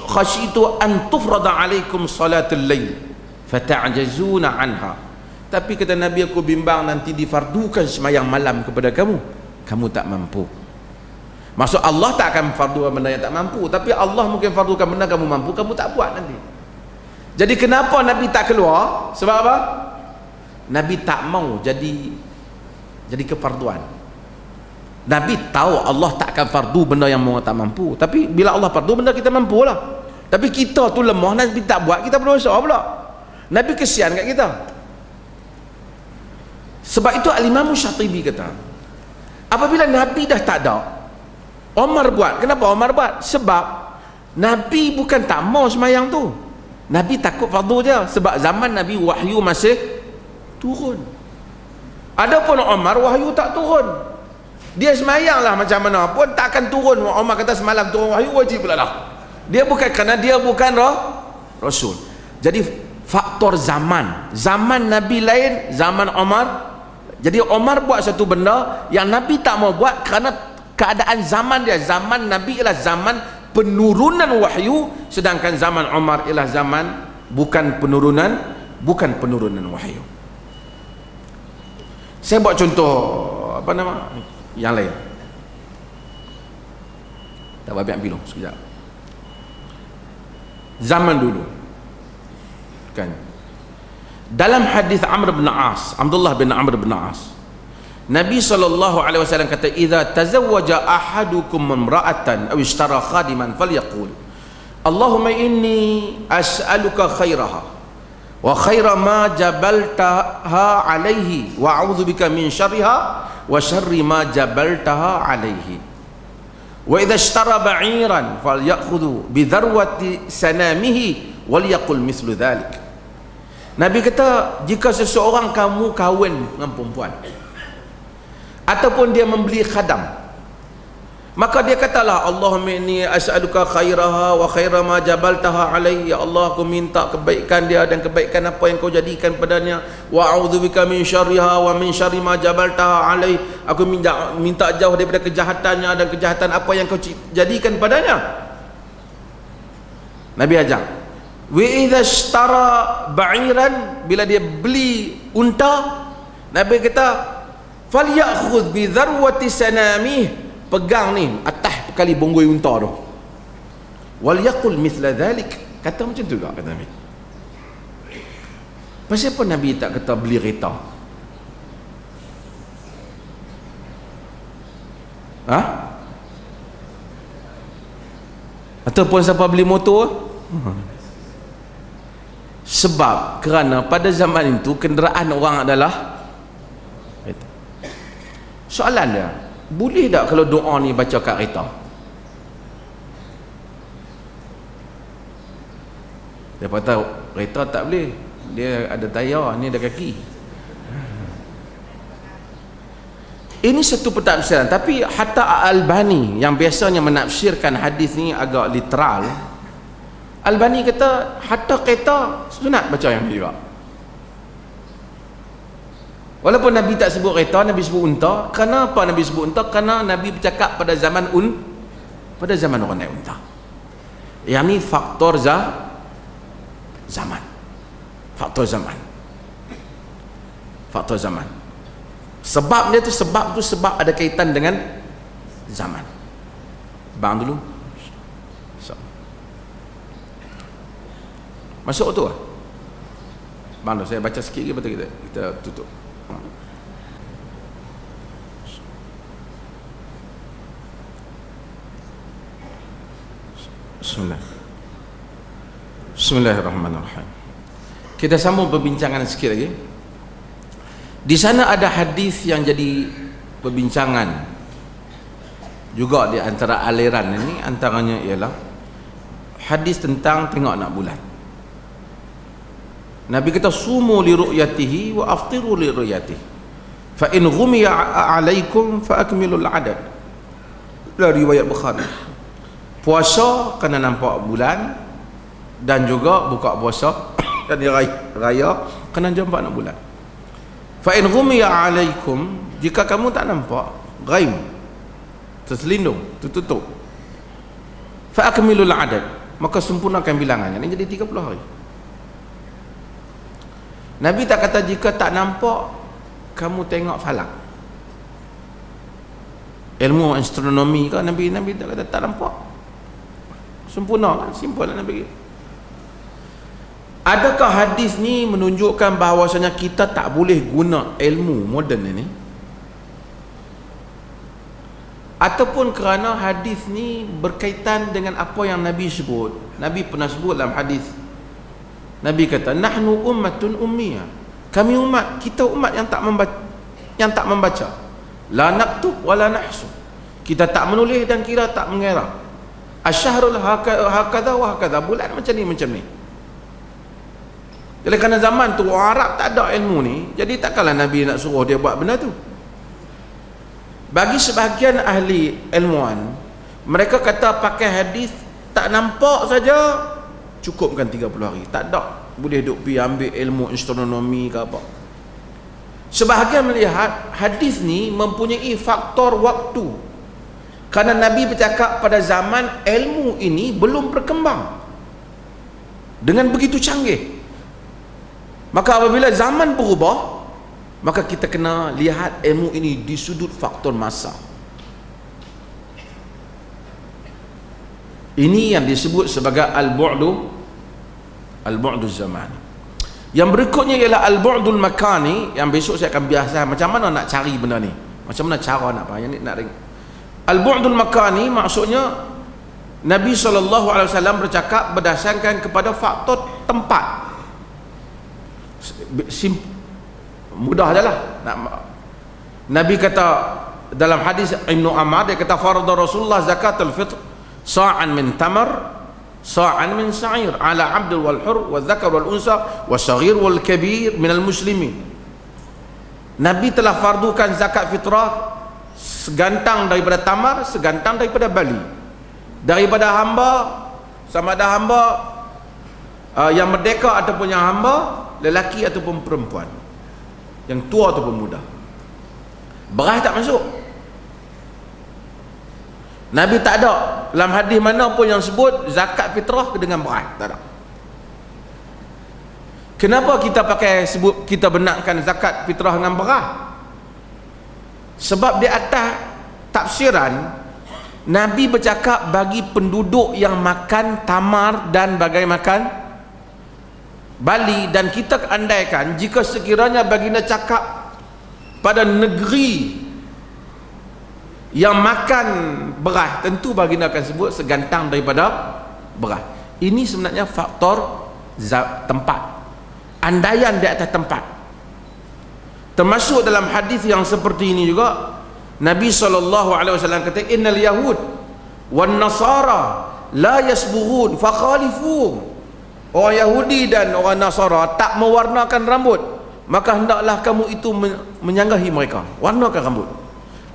Speaker 1: khashitu an tufrada alaikum salatul lail fata'jazuna anha. Tapi kata Nabi, aku bimbang nanti difardukan sembahyang malam kepada kamu tak mampu. Maksud Allah tak akan fardukan benda yang tak mampu, tapi Allah mungkin fardukan benda kamu mampu, kamu tak buat nanti. Jadi kenapa Nabi tak keluar? Sebab apa? Nabi tak mau jadi kefarduan. Nabi tahu Allah tak akan fardu benda yang orang tak mampu, tapi bila Allah fardu benda kita mampu lah. Tapi kita tu lemah, Nabi tak buat, kita berdosa pula. Nabi kesian kat kita. Sebab itu Al-Imam Syatibi kata, apabila Nabi dah tak ada, Omar buat. Kenapa Omar buat? Sebab Nabi bukan tak mau semayang tu, Nabi takut fardu je. Sebab zaman Nabi wahyu masih turun. Adapun Omar wahyu tak turun, dia semayang lah macam mana pun tak akan turun. Omar kata semalam turun wahyu, wajib pula lah. Dia bukan, kerana dia bukan Rasul. Jadi faktor zaman Nabi lain, zaman Omar. Jadi Omar buat satu benda yang Nabi tak mau buat kerana keadaan zaman dia. Zaman Nabi ialah zaman penurunan wahyu, sedangkan zaman Omar ialah zaman bukan penurunan wahyu. Saya buat contoh apa nama yang lain. Tak banyak bilang sekejap. Zaman dulu kan, dalam hadis Amr bin As, Abdullah bin Amr bin As, Nabi SAW kata, idza tazawwaja ahadukum imra'atan aw ishtara khadiman falyaqul Allahumma inni as'aluka khairaha wa khaira ma jabaltaha alaihi wa a'udzu bika min syarriha wa syarri ma jabaltaha alaihi. Wa idza ishtara ba'iran falyakhudhu bi dharwati sanamihi walyaqul mithlu dhalik. Nabi kata, jika seseorang kamu kahwin dengan perempuan ataupun dia membeli khadam, maka dia katalah, Allahumma inni as'aluka khairaha wa khaira ma jabaltaha alaihi. Ya Allah, aku minta kebaikan dia dan kebaikan apa yang kau jadikan padanya. Wa a'udzubika min syarriha wa min syarri ma jabaltaha alaihi. Aku minta jauh daripada kejahatannya dan kejahatan apa yang kau jadikan padanya. Nabi ajar, wa idza ishtara ba'iran, bila dia beli unta, Nabi kata, falyakhudh bi dharwati sanamih, pegang ni atas kali bonggoi unta tu, wal yaqul mithla dhalik, kata macam tu juga kata Nabi. Pasal apa Nabi tak kata beli kereta? Ataupun siapa beli motor? Sebab kerana pada zaman itu kenderaan orang adalah kereta. Soalan dia, boleh tak kalau doa ni baca kat kereta? Dia kata kereta tak boleh, dia ada tayar, ni ada kaki. Ini satu pentafsiran. Tapi hatta Al-Albani yang biasanya menafsirkan hadis ni agak literal, Al-Albani kata hatta kereta sunat baca yang ni juga. Walaupun Nabi tak sebut kereta, Nabi sebut unta. Kenapa Nabi sebut unta? Kerana Nabi bercakap pada zaman orang naik unta. Yang ni faktor zaman. Faktor zaman. Sebab dia tu sebab ada kaitan dengan zaman. Bang dulu. Masuk tu lah. Bang dulu, saya baca sikit lagi, betul kita tutup. Bismillahirrahmanirrahim. Kita sambung perbincangan sikit lagi. Di sana ada hadis yang jadi perbincangan juga di antara aliran ini, antaranya ialah hadis tentang tengok nak bulan. Nabi kata sumu li ru'yatihi wa aftiru li ru'yatihi fa in ghumiya alaikum fa akmilul adad. Dari riwayat Bukhari. Puasa kena nampak bulan dan juga buka puasa dan raya kena nampak nak bulan. Fa in ghumiya alaikum, jika kamu tak nampak, ghaim, terselindung, tertutup, fa akmilul adad, maka sempurnakan bilangannya. Ini jadi 30 hari. Nabi tak kata jika tak nampak kamu tengok falak. Ilmu astronomi kan, Nabi tak kata tak nampak. Sempurna kan, simple lah Nabi. Adakah hadis ni menunjukkan bahawasanya kita tak boleh guna ilmu moden ini? Ataupun kerana hadis ni berkaitan dengan apa yang Nabi sebut. Nabi pernah sebut dalam hadis, Nabi kata nahnu ummatun ummiyah, kami umat, kita umat yang tak membaca, la naktub wala nahsub, kita tak menulis dan kita tak mengira. Asyahrul hakadha wa hakadha, bulan macam ni. Jadi kerana zaman tu orang Arab tak ada ilmu ni, jadi takkanlah Nabi nak suruh dia buat benda tu. Bagi sebahagian ahli ilmuwan, mereka kata pakai hadis tak nampak saja cukupkan 30 hari. Tak ada boleh duk pergi ambil ilmu astronomi ke apa. Sebahagian melihat hadis ni mempunyai faktor waktu, kerana Nabi bercakap pada zaman ilmu ini belum berkembang dengan begitu canggih. Maka apabila zaman berubah, maka kita kena lihat ilmu ini di sudut faktor masa. Ini yang disebut sebagai al-bu'du zamani. Yang berikutnya ialah al-bu'dul makani, yang besok saya akan biasa macam mana nak cari benda ni, macam mana cara nak faham ni, nak ring. Al-bu'dul makani maksudnya Nabi SAW bercakap berdasarkan kepada faktor tempat. Mudah ajalah. Nabi kata dalam hadis Ibnu Ammar, dia kata farada Rasulullah zakatul fitr sa'an min tamar sa'an min sa'ir ala abdul wal hur wal dzakar wal unsa wal saghir wal kabir minal muslimin. Nabi telah fardukan zakat fitrah segantang daripada tamar, segantang daripada bali, daripada hamba, sama ada hamba yang merdeka ataupun yang hamba, lelaki ataupun perempuan, yang tua ataupun muda. Beras tak masuk. Nabi tak ada dalam hadis mana pun yang sebut zakat fitrah dengan beras, tak ada. Kenapa kita pakai sebut, kita benarkan zakat fitrah dengan beras? Sebab di atas tafsiran Nabi bercakap bagi penduduk yang makan tamar dan bagai makan bali, dan kita andaikan jika sekiranya baginda cakap pada negeri yang makan beras, tentu baginda akan sebut segantang daripada beras. Ini sebenarnya faktor tempat, andaian di atas tempat. Termasuk dalam hadis yang seperti ini juga Nabi SAW kata innal yahud wan nasara la yasbughun fakhalifuhum. Orang Yahudi dan orang Nasara tak mewarnakan rambut, maka hendaklah kamu itu menyanggahi mereka, warnakan rambut.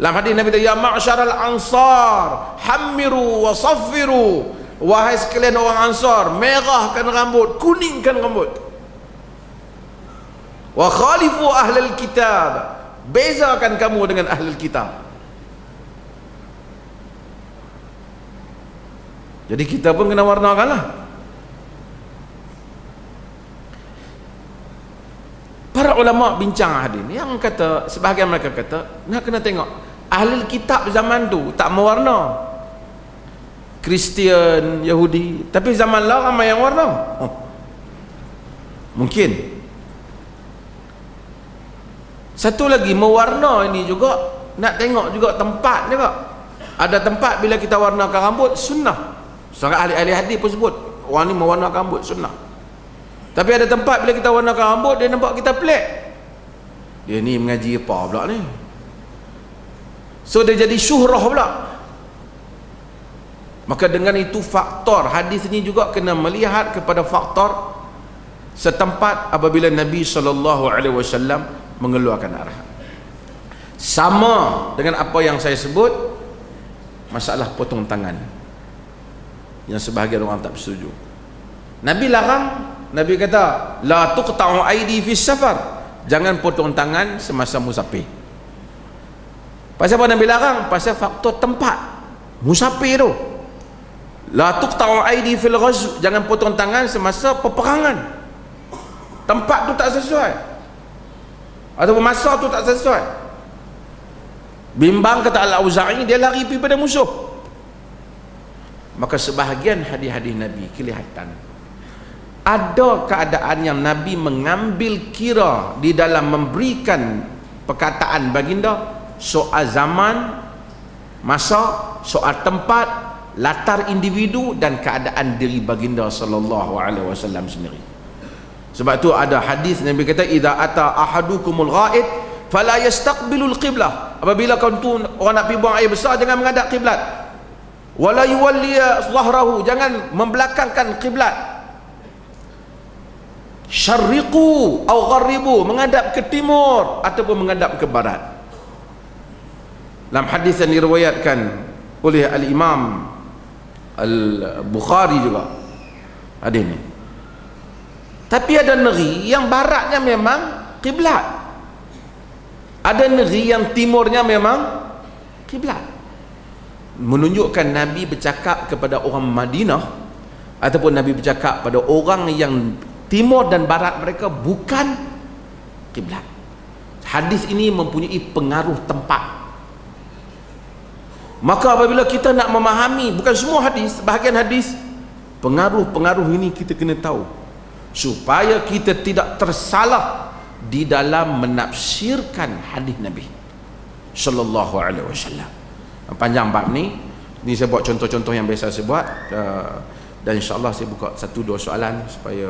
Speaker 1: Dalam hadis Nabi kata ya ma'syaral ansar hammiru wa saffiru, wahai sekalian orang Ansar, merahkan rambut, kuningkan rambut. Wa khalifu ahlul kitab, bezakan kamu dengan ahlul kitab. Jadi kita pun kena warnakanlah. Para ulama bincang hadis ni, yang kata, sebahagian mereka kata nak kena tengok ahli kitab zaman tu tak mewarna, Kristian, Yahudi, tapi zaman lah ramai yang warna. Mungkin. Satu lagi, mewarna ini juga nak tengok juga tempat juga. Ada tempat bila kita warnakan rambut sunnah. Seorang ahli-ahli hadis pun sebut orang ni mewarnakan rambut sunnah. Tapi ada tempat bila kita warnakan rambut, dia nampak kita pelik. Dia ni mengaji apa pula ni? So dia jadi syuhrah pula. Maka dengan itu faktor hadis ini juga kena melihat kepada faktor setempat apabila Nabi SAW mengeluarkan arahan. Sama dengan apa yang saya sebut masalah potong tangan yang sebahagian orang tak bersetuju. Nabi larang, Nabi kata la tuqta'u aidi fi safar, jangan potong tangan semasa musafir. Pasal apa Nabi larang? Pasal faktor tempat musafir tu. La tuqta'u aidi fil ghazw, jangan potong tangan semasa peperangan. Tempat tu tak sesuai ataupun masa tu tak sesuai. Bimbang kata Al-Auza'i, dia lari pergi pada musuh. Maka sebahagian hadis-hadis Nabi kelihatan ada keadaan yang Nabi mengambil kira di dalam memberikan perkataan baginda soal zaman, masa, soal tempat, latar individu dan keadaan diri baginda sallallahu alaihi wasallam sendiri. Sebab tu ada hadis Nabi kata idza ata ahadukumul ghaid fala yastaqbilul qiblah, apabila kau tu orang nak pergi buang air besar jangan menghadap kiblat. Wala yuwalli zahrahu, jangan membelakangkan kiblat. Syarriqu au gharribu, menghadap ke timur ataupun menghadap ke barat. Dalam hadis yang diriwayatkan oleh al-Imam Al-Bukhari juga ada ini. Tapi ada negeri yang baratnya memang kiblat, ada negeri yang timurnya memang kiblat. Menunjukkan Nabi bercakap kepada orang Madinah ataupun Nabi bercakap pada orang yang timur dan barat mereka bukan kiblat. Hadis ini mempunyai pengaruh tempat. Maka apabila kita nak memahami, bukan semua hadis, sebahagian hadis, pengaruh-pengaruh ini kita kena tahu supaya kita tidak tersalah di dalam menafsirkan hadis Nabi sallallahu alaihi wasallam. Panjang bab ni saya buat contoh-contoh yang biasa saya buat, dan insya-Allah saya buka 1-2 soalan supaya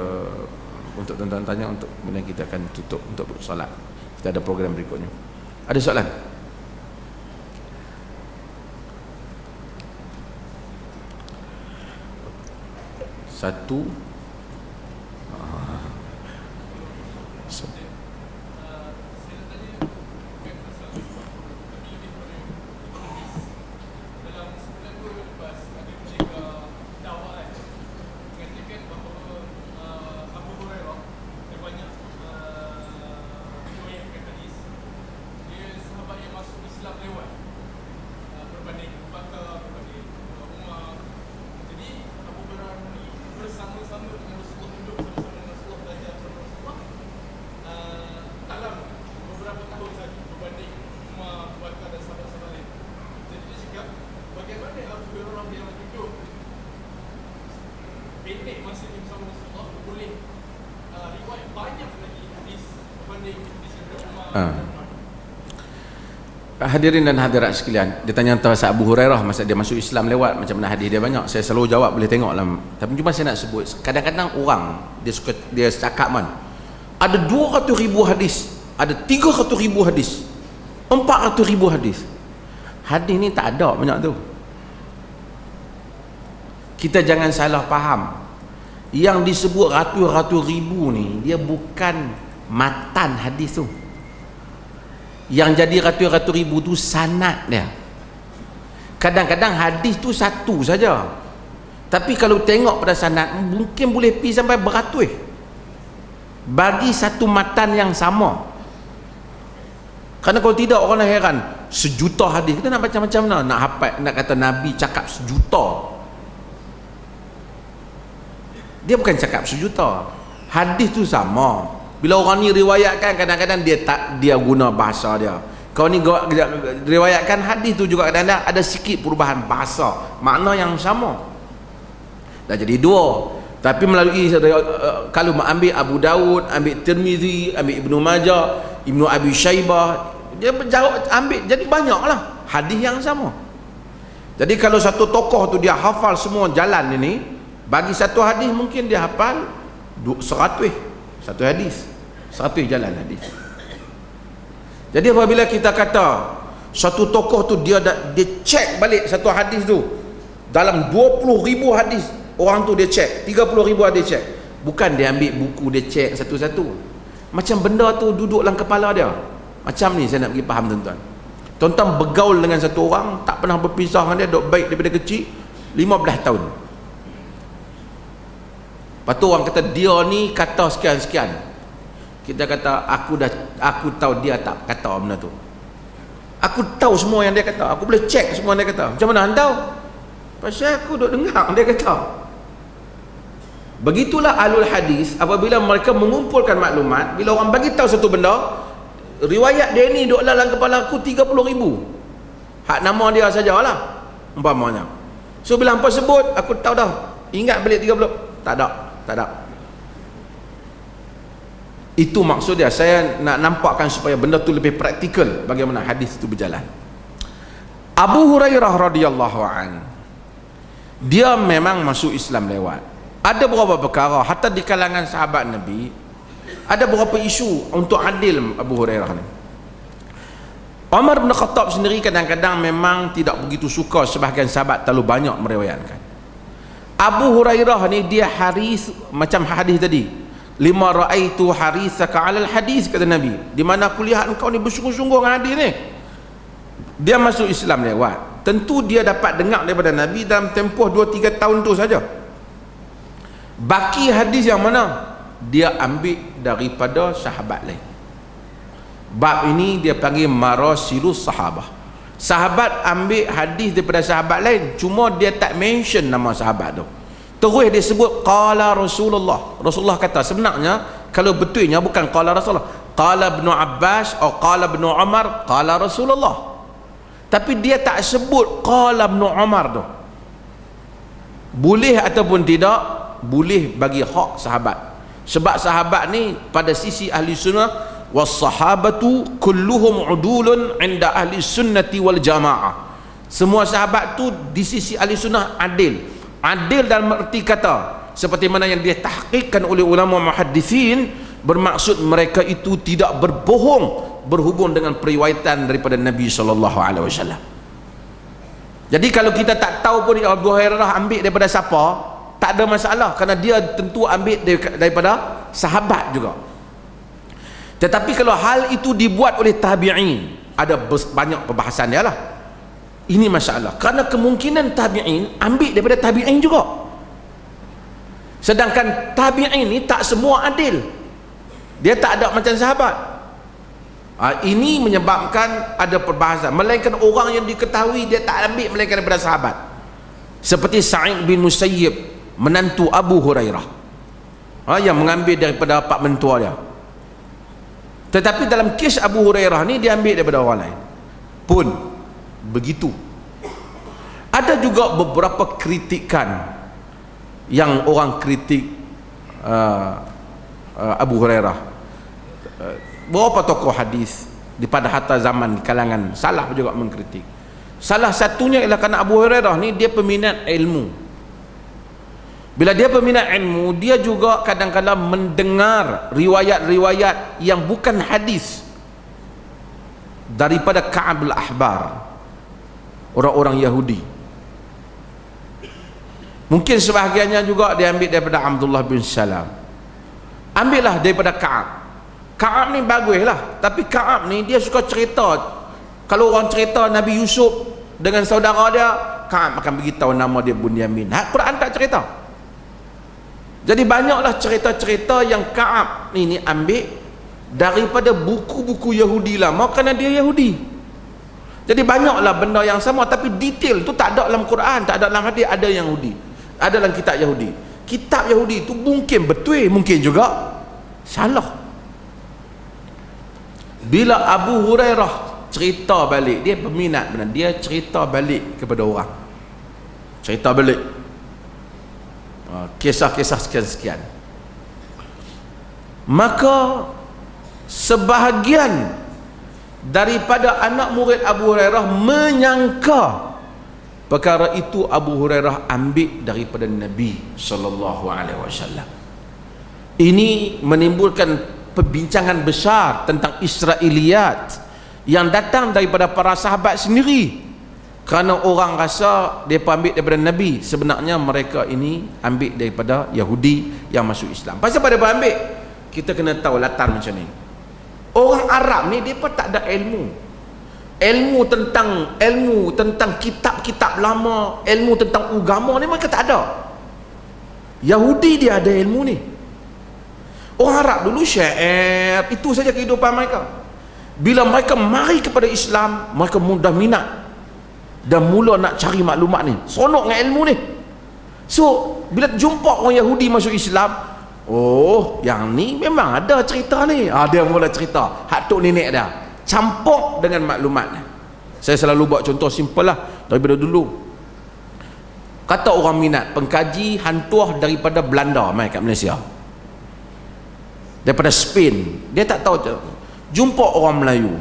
Speaker 1: untuk tuan-tuan tanya, untuk kemudian kita akan tutup untuk solat. Kita ada program berikutnya. Ada soalan? Satu. Hadirin dan hadirat sekalian, dia tanya tentang Abu Hurairah masa dia masuk Islam lewat, macam mana hadis dia banyak. Saya selalu jawab, boleh tengok lah. Tapi cuma saya nak sebut, kadang-kadang orang dia cakap man, ada 200,000 hadis, ada 300,000 hadis, 400,000 hadis. Hadis ni tak ada banyak tu. Kita jangan salah faham. Yang disebut ratus-ratus ribu ni, dia bukan matan hadis tu. Yang jadi ratus-ratus ribu tu sanad dia. Kadang-kadang hadis tu satu saja, tapi kalau tengok pada sanad mungkin boleh pergi sampai beratus bagi satu matan yang sama. Kerana kalau tidak orang nak heran, sejuta hadis kita nak baca macam mana, nak hafal, nak kata Nabi cakap sejuta. Dia bukan cakap sejuta, hadis tu sama. Bila orang ni riwayatkan, kadang-kadang dia guna bahasa dia. Kau ni riwayatkan hadis tu juga kadang-kadang ada sikit perubahan bahasa, makna yang sama. Dah jadi dua. Tapi melalui kalau ambil Abu Daud, ambil Tirmizi, ambil Ibnu Majah, Ibnu Abi Syaibah, dia ambil jadi banyaklah hadis yang sama. Jadi kalau satu tokoh tu dia hafal semua jalan ini, bagi satu hadis mungkin dia hafal 100 satu hadis, 100 jalan hadis. Jadi apabila kita kata satu tokoh tu dia cek balik satu hadis tu, Dalam 20,000 hadis orang tu dia cek, 30,000 hadis cek. Bukan dia ambil buku dia cek satu-satu. Macam benda tu duduk dalam kepala dia. Macam ni saya nak bagi faham tuan-tuan. Tuan-tuan bergaul dengan satu orang, tak pernah berpisah dengan dia, duk baik daripada kecil 15 tahun. Lepas tu orang kata dia ni kata sekian-sekian. Kita kata aku tahu dia tak kata benda tu. Aku tahu semua yang dia kata. Aku boleh cek semua yang dia kata. Macam mana anda tahu? Pasal aku duk dengar dia kata. Begitulah ahlul hadis, apabila mereka mengumpulkan maklumat, bila orang bagi tahu satu benda, riwayat dia ni duk dalam kepala aku 30,000. Hak nama dia sajalah umpamanya. So bila hangpa sebut, aku tahu dah. Ingat balik 30. Tak ada. Itu maksud dia. Saya nak nampakkan supaya benda tu lebih praktikal bagaimana hadis itu berjalan. Abu Hurairah radhiyallahu an, dia memang masuk Islam lewat. Ada beberapa perkara hatta di kalangan sahabat Nabi, ada beberapa isu untuk adil Abu Hurairah ni. Umar bin Khattab sendiri kadang-kadang memang tidak begitu suka sebahagian sahabat terlalu banyak meriwayatkan. Abu Hurairah ni dia haris, macam hadis tadi, lima raaitu harisaka alal hadis, kata Nabi, di mana aku lihat engkau ni bersungguh-sungguh dengan hadis ni. Dia masuk Islam lewat. Tentu dia dapat dengar daripada Nabi dalam tempoh 2-3 tahun tu saja. Baki hadis yang mana dia ambil daripada sahabat lain. Bab ini dia panggil marasilus sahabah. Sahabat ambil hadis daripada sahabat lain, cuma dia tak mention nama sahabat tu. Terus dia sebut qala Rasulullah. Rasulullah kata. Sebenarnya kalau betulnya bukan qala Rasulullah, qala Ibnu Abbas atau qala Ibnu Umar, qala Rasulullah. Tapi dia tak sebut qala Ibnu Umar tu. Boleh ataupun tidak, boleh bagi hak sahabat. Sebab sahabat ni pada sisi ahli sunnah, was-sahabatu kulluhum udulun inda ahli sunnati wal jamaah. Semua sahabat tu di sisi ahli sunnah adil. Adil dalam arti kata seperti mana yang dia tahqiqkan oleh ulama muhaddithin, bermaksud mereka itu tidak berbohong berhubung dengan periwayatan daripada Nabi sallallahu alaihi wasallam. Jadi kalau kita tak tahu pun Abu Hurairah ambil daripada siapa, tak ada masalah, kerana dia tentu ambil daripada sahabat juga. Tetapi kalau hal itu dibuat oleh tabi'in, ada banyak perbahasan dia lah. Ini masalah, kerana kemungkinan tabi'in ambil daripada tabi'in juga. Sedangkan tabi'in ni tak semua adil. Dia tak ada macam sahabat. Ini menyebabkan ada perbahasan. Melainkan orang yang diketahui dia tak ambil melainkan daripada sahabat. Seperti Sa'id bin Musayyib, menantu Abu Hurairah, yang mengambil daripada pak mentua dia. Tetapi dalam kes Abu Hurairah ni dia ambil daripada orang lain pun begitu. Ada juga beberapa kritikan yang orang kritik Abu Hurairah. Beberapa tokoh hadis di pada hatta zaman di kalangan salaf juga mengkritik. Salah satunya ialah kerana Abu Hurairah ni dia peminat ilmu. Bila dia peminat ilmu, dia juga kadang-kadang mendengar riwayat-riwayat yang bukan hadis daripada Ka'ab al-Ahbar, orang-orang Yahudi. Mungkin sebahagiannya juga dia ambil daripada Abdullah bin Salam. Ambillah daripada Ka'ab. Ka'ab ni baguslah, tapi Ka'ab ni dia suka cerita. Kalau orang cerita Nabi Yusuf dengan saudara dia, Ka'ab akan beritahu nama dia Bunyamin. Quran tak cerita. Jadi banyaklah cerita-cerita yang Ka'ab ini ambil daripada buku-buku Yahudi lama, kerana dia Yahudi. Jadi banyaklah benda yang sama, tapi detail tu tak ada dalam Quran, tak ada dalam hadis. Ada Yahudi, ada dalam kitab Yahudi. Kitab Yahudi itu mungkin betul, mungkin juga salah. Bila Abu Hurairah cerita balik, dia peminat benar, dia cerita balik kepada orang, cerita balik kisah-kisah sekian-sekian, maka sebahagian daripada anak murid Abu Hurairah menyangka perkara itu Abu Hurairah ambil daripada Nabi sallallahu alaihi wasallam. Ini menimbulkan perbincangan besar tentang Israiliyat yang datang daripada para sahabat sendiri. Kerana orang rasa mereka ambil daripada Nabi, sebenarnya mereka ini ambil daripada Yahudi yang masuk Islam. Pasal pada mereka ambil, kita kena tahu latar macam ni. Orang Arab ni mereka tak ada ilmu tentang kitab-kitab lama, ilmu tentang agama ni mereka tak ada. Yahudi dia ada ilmu ni. Orang Arab dulu syair, itu saja kehidupan mereka. Bila mereka mari kepada Islam, mereka mudah minat dan mula nak cari maklumat ni, seronok dengan ilmu ni. So bila jumpa orang Yahudi masuk Islam, oh yang ni memang ada cerita ni, dia mula cerita hak tok nenek dia, campur dengan maklumat ni. Saya selalu buat contoh simple lah daripada dulu. Kata orang minat pengkaji hantuah daripada Belanda mai kat Malaysia, daripada Spain, dia tak tahu jumpa orang Melayu,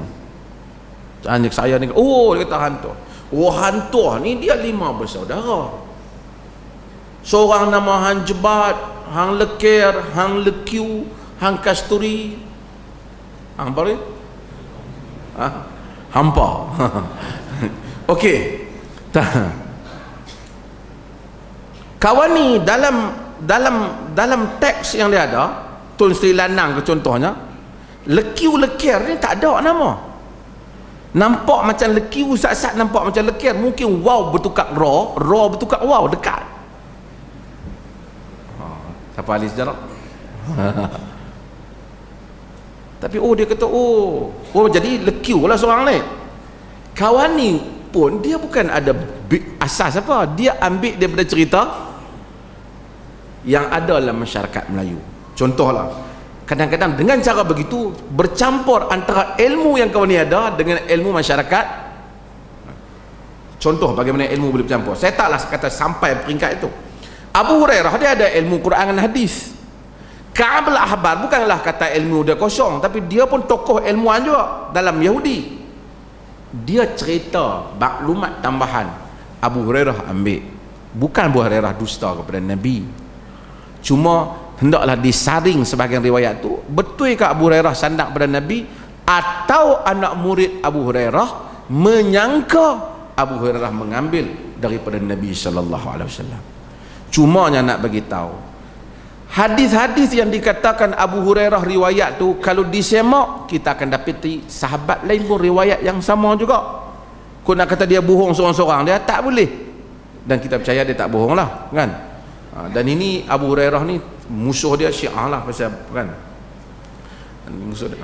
Speaker 1: tanya saya ni, oh dia kata hantuah. Oh hantuah ni dia 5 bersaudara. Seorang nama Hang Jebat, Hang Lekir, Hang Lekiu, Hang Kasturi, Hang apa ni? Hampa. Okey. Kawan ni dalam teks yang dia ada, Tun Sri Lanang ke contohnya, Lekiu Lekir ni tak ada nama. Nampak macam Lekiu, sat-sat nampak macam Lekir, mungkin waw bertukar ra bertukar waw, dekat. Siapa ahli sejarah? Tapi dia kata jadi Lekiu lah seorang ni. Kawan ni pun dia bukan ada asas apa, dia ambil daripada cerita yang ada dalam masyarakat Melayu. Contohlah, kadang-kadang dengan cara begitu bercampur antara ilmu yang kawan ni ada dengan ilmu masyarakat. Contoh bagaimana ilmu boleh bercampur. Saya taklah kata sampai peringkat itu. Abu Hurairah dia ada ilmu Quran dan hadis. Ka'ab al-Ahbar bukanlah kata ilmu dia kosong, tapi dia pun tokoh ilmuwan juga dalam Yahudi. Dia cerita maklumat tambahan, Abu Hurairah ambil. Bukan Abu Hurairah dusta kepada Nabi, cuma hendaklah disaring sebahagian riwayat tu, betul ke Abu Hurairah sandak pada Nabi, atau anak murid Abu Hurairah menyangka Abu Hurairah mengambil daripada Nabi sallallahu alaihi wasallam. Cumanya nak bagi tahu, hadis-hadis yang dikatakan Abu Hurairah riwayat tu, kalau disemak kita akan dapati sahabat lain pun riwayat yang sama juga. Kau nak kata dia bohong seorang-seorang, dia tak boleh, dan kita percaya dia tak bohong lah kan. Dan ini Abu Hurairah ni musuh dia Syiah lah, pasal kan musuh dia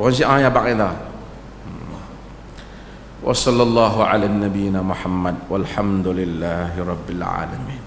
Speaker 1: orang Syiah yang bakal wa sallallahu ala nabiyyina Muhammad walhamdulillahi rabbil alamin.